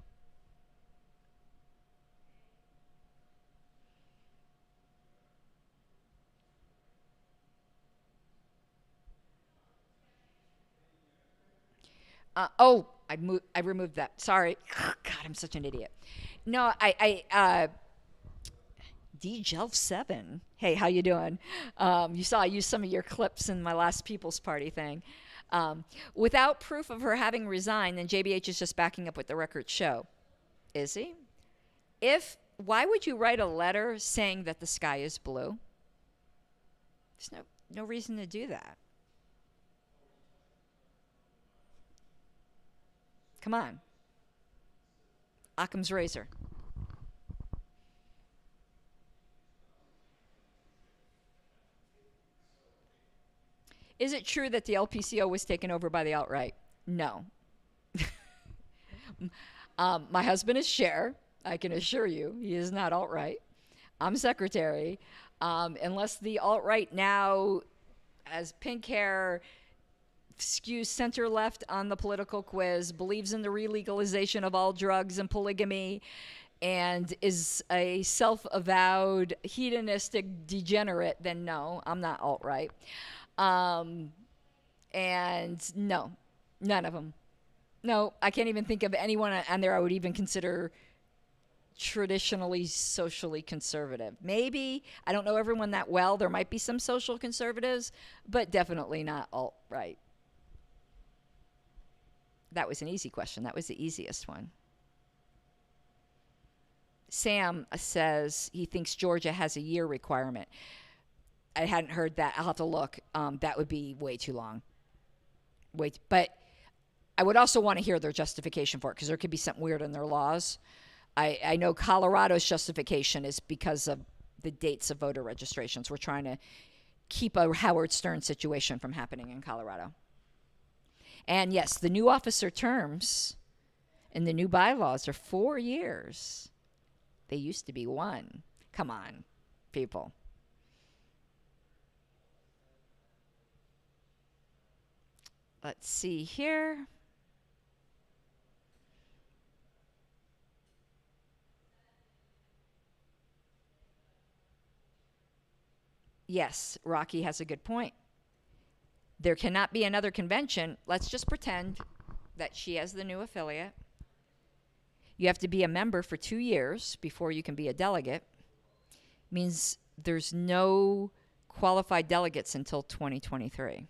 Speaker 4: I removed that. Sorry. God, I'm such an idiot. No, DJelf7. Hey, how you doing? You saw I used some of your clips in my last People's Party thing. Without proof of her having resigned, then JBH is just backing up what the records show. Is he? Why would you write a letter saying that the sky is blue? There's no reason to do that. Come on. Occam's razor. Is it true that the LPCO was taken over by the alt-right? No. My husband is chair. I can assure you he is not alt-right. I'm secretary. Unless the alt-right now has pink hair, skews center-left on the political quiz, believes in the relegalization of all drugs and polygamy, and is a self-avowed hedonistic degenerate, then no, I'm not alt-right. And no, none of them. No, I can't even think of anyone on there I would even consider traditionally socially conservative. Maybe, I don't know everyone that well. There might be some social conservatives, but definitely not alt-right. That was an easy question. That was the easiest one. Sam says he thinks Georgia has a year requirement. I hadn't heard that. I'll have to look. That would be way too long. But I would also want to hear their justification for it, because there could be something weird in their laws. I know Colorado's justification is because of the dates of voter registrations. We're trying to keep a Howard Stern situation from happening in Colorado. And yes, the new officer terms in the new bylaws are 4 years. They used to be 1. Come on, people. Let's see here. Yes, Rocky has a good point. There cannot be another convention. Let's just pretend that she has the new affiliate. You have to be a member for 2 years before you can be a delegate. Means there's no qualified delegates until 2023.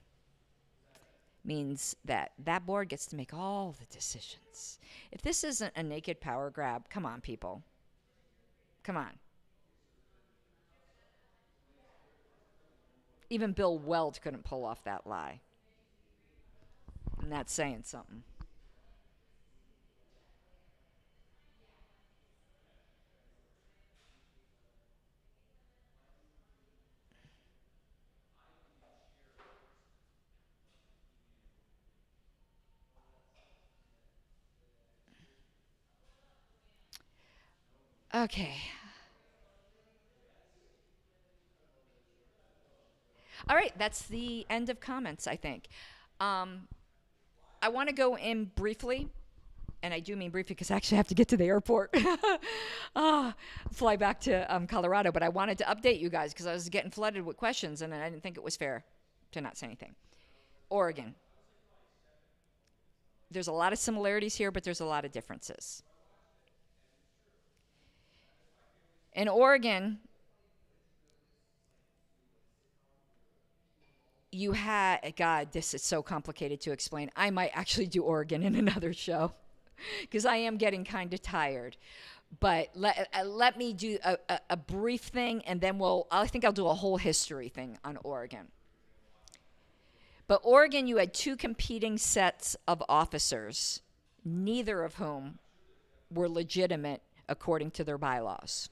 Speaker 4: Means that board gets to make all the decisions. If this isn't a naked power grab, come on, people. Come on. Even Bill Weld couldn't pull off that lie. And that's saying something. Okay. All right, that's the end of comments, I think. I want to go in briefly, and I do mean briefly because I actually have to get to the airport. Fly back to Colorado, but I wanted to update you guys because I was getting flooded with questions, and I didn't think it was fair to not say anything. Oregon. There's a lot of similarities here, but there's a lot of differences. In Oregon, you had, God, this is so complicated to explain. I might actually do Oregon in another show because I am getting kind of tired. But let me do a brief thing, and then I think I'll do a whole history thing on Oregon. But Oregon, you had 2 competing sets of officers, neither of whom were legitimate according to their bylaws.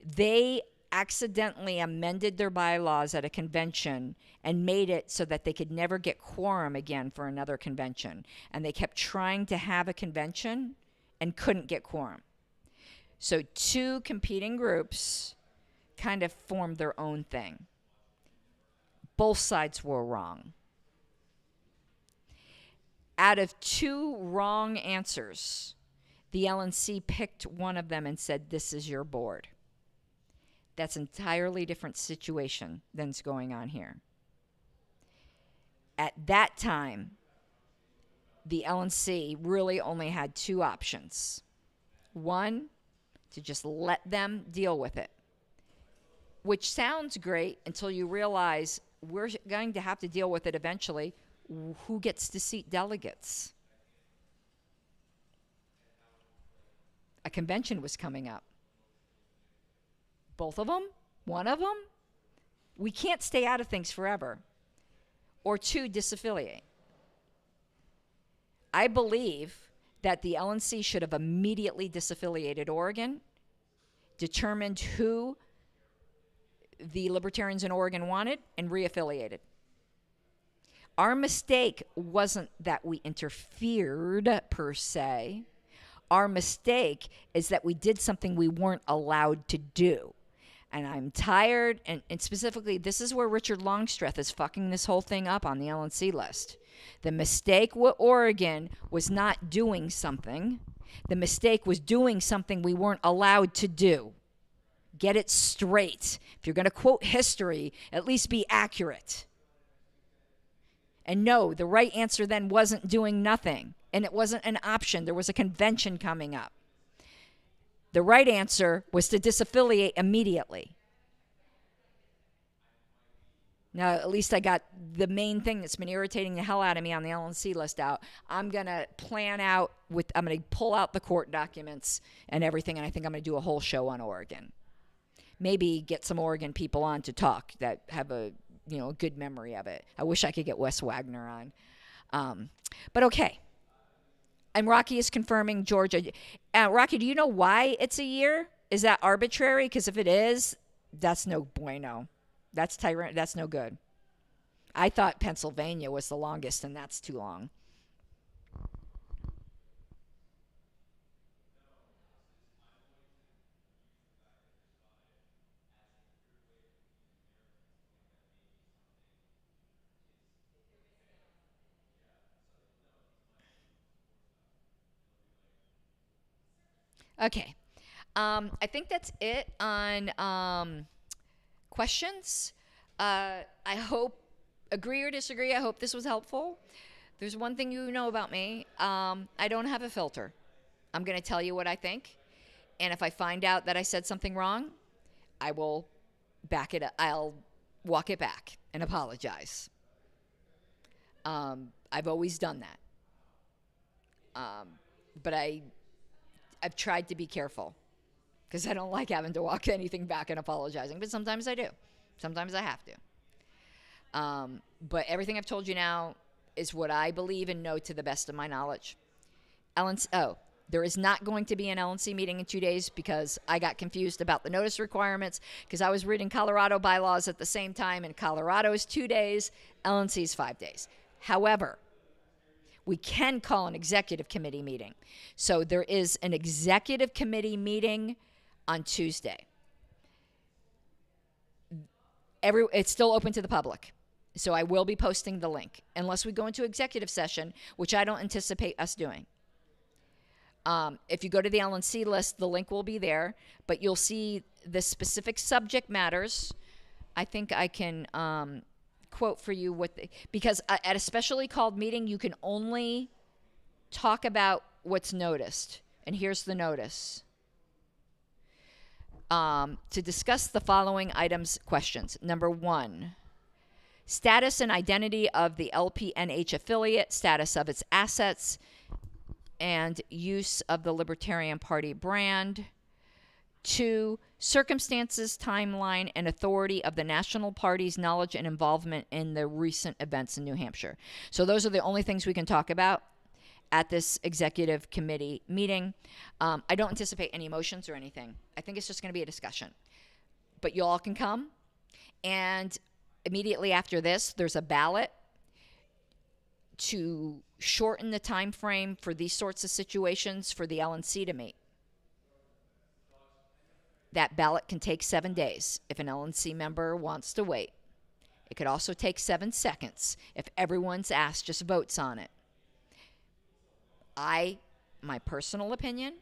Speaker 4: They accidentally amended their bylaws at a convention and made it so that they could never get quorum again for another convention. And they kept trying to have a convention and couldn't get quorum. So two competing groups kind of formed their own thing. Both sides were wrong. Out of two wrong answers, the LNC picked one of them and said, this is your board. That's an entirely different situation than's going on here. At that time, the LNC really only had two options. One, to just let them deal with it, which sounds great until you realize we're going to have to deal with it eventually. Who gets to seat delegates? A convention was coming up. Both of them? One of them? We can't stay out of things forever. Or two, disaffiliate. I believe that the LNC should have immediately disaffiliated Oregon, determined who the Libertarians in Oregon wanted, and reaffiliated. Our mistake wasn't that we interfered, per se. Our mistake is that we did something we weren't allowed to do. And I'm tired, and specifically, this is where Richard Longstreth is fucking this whole thing up on the LNC list. The mistake with Oregon was not doing something. The mistake was doing something we weren't allowed to do. Get it straight. If you're going to quote history, at least be accurate. And no, the right answer then wasn't doing nothing. And it wasn't an option. There was a convention coming up. The right answer was to disaffiliate immediately. Now, at least I got the main thing that's been irritating the hell out of me on the LNC list out. I'm going to I'm going to pull out the court documents and everything, and I think I'm going to do a whole show on Oregon. Maybe get some Oregon people on to talk that have a good memory of it. I wish I could get Wes Wagner on. But okay. And Rocky is confirming Georgia. Rocky, do you know why it's a year? Is that arbitrary? Because if it is, that's no bueno. That's no good. I thought Pennsylvania was the longest, and that's too long. Okay. I think that's it on questions. I hope, agree or disagree, I hope this was helpful. There's one thing you know about me. I don't have a filter. I'm going to tell you what I think. And if I find out that I said something wrong, I will back it up. I'll walk it back and apologize. I've always done that. But I've tried to be careful because I don't like having to walk anything back and apologizing, but sometimes I do. Sometimes I have to. But everything I've told you now is what I believe and know to the best of my knowledge. There is not going to be an LNC meeting in 2 days because I got confused about the notice requirements because I was reading Colorado bylaws at the same time, and Colorado is 2 days, LNC is 5 days. However, we can call an executive committee meeting. So there is an executive committee meeting on Tuesday. It's still open to the public. So I will be posting the link unless we go into executive session, which I don't anticipate us doing. If you go to the LNC list, the link will be there, but you'll see the specific subject matters. I think I can quote for you because at a specially called meeting, you can only talk about what's noticed. And here's the notice. To discuss the following items, questions. Number 1, status and identity of the LPNH affiliate, status of its assets, and use of the Libertarian Party brand. 2, circumstances, timeline, and authority of the national party's knowledge and involvement in the recent events in New Hampshire. So those are the only things we can talk about at this executive committee meeting. I don't anticipate any motions or anything. I think it's just going to be a discussion. but you all can come. And immediately after this, there's a ballot to shorten the time frame for these sorts of situations for the LNC to meet. That ballot can take 7 days if an LNC member wants to wait. It could also take 7 seconds if everyone's asked just votes on it. My personal opinion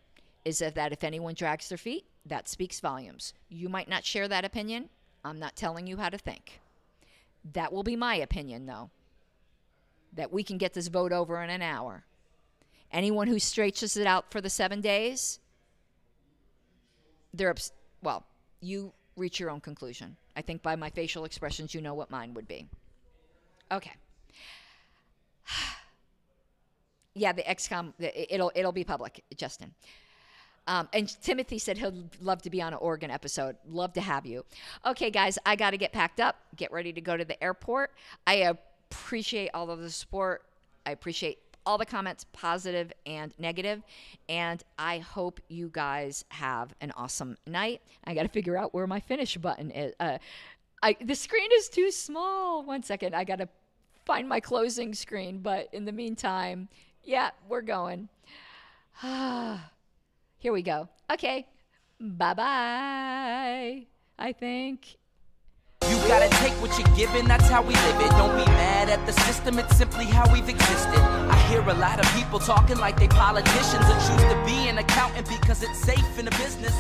Speaker 4: is that if anyone drags their feet, that speaks volumes. You might not share that opinion. I'm not telling you how to think. That will be my opinion, though, that we can get this vote over in an hour. Anyone who stretches it out for the 7 days, well, you reach your own conclusion. I think by my facial expressions, you know what mine would be. Okay. Yeah, the XCOM, it'll be public, Justin. And Timothy said he'll love to be on an Oregon episode. Love to have you. Okay, guys, I got to get packed up, get ready to go to the airport. I appreciate all of the support. I appreciate all the comments, positive and negative. And I hope you guys have an awesome night. I got to figure out where my finish button is. The screen is too small. 1 second. I got to find my closing screen. But in the meantime, yeah, we're going. Here we go. Okay. Bye-bye, I think.
Speaker 3: You gotta take what you're given, that's how we live it. Don't be mad at the system, it's simply how we've existed. I hear a lot of people talking like they politicians and choose to be an accountant because it's safe in a business.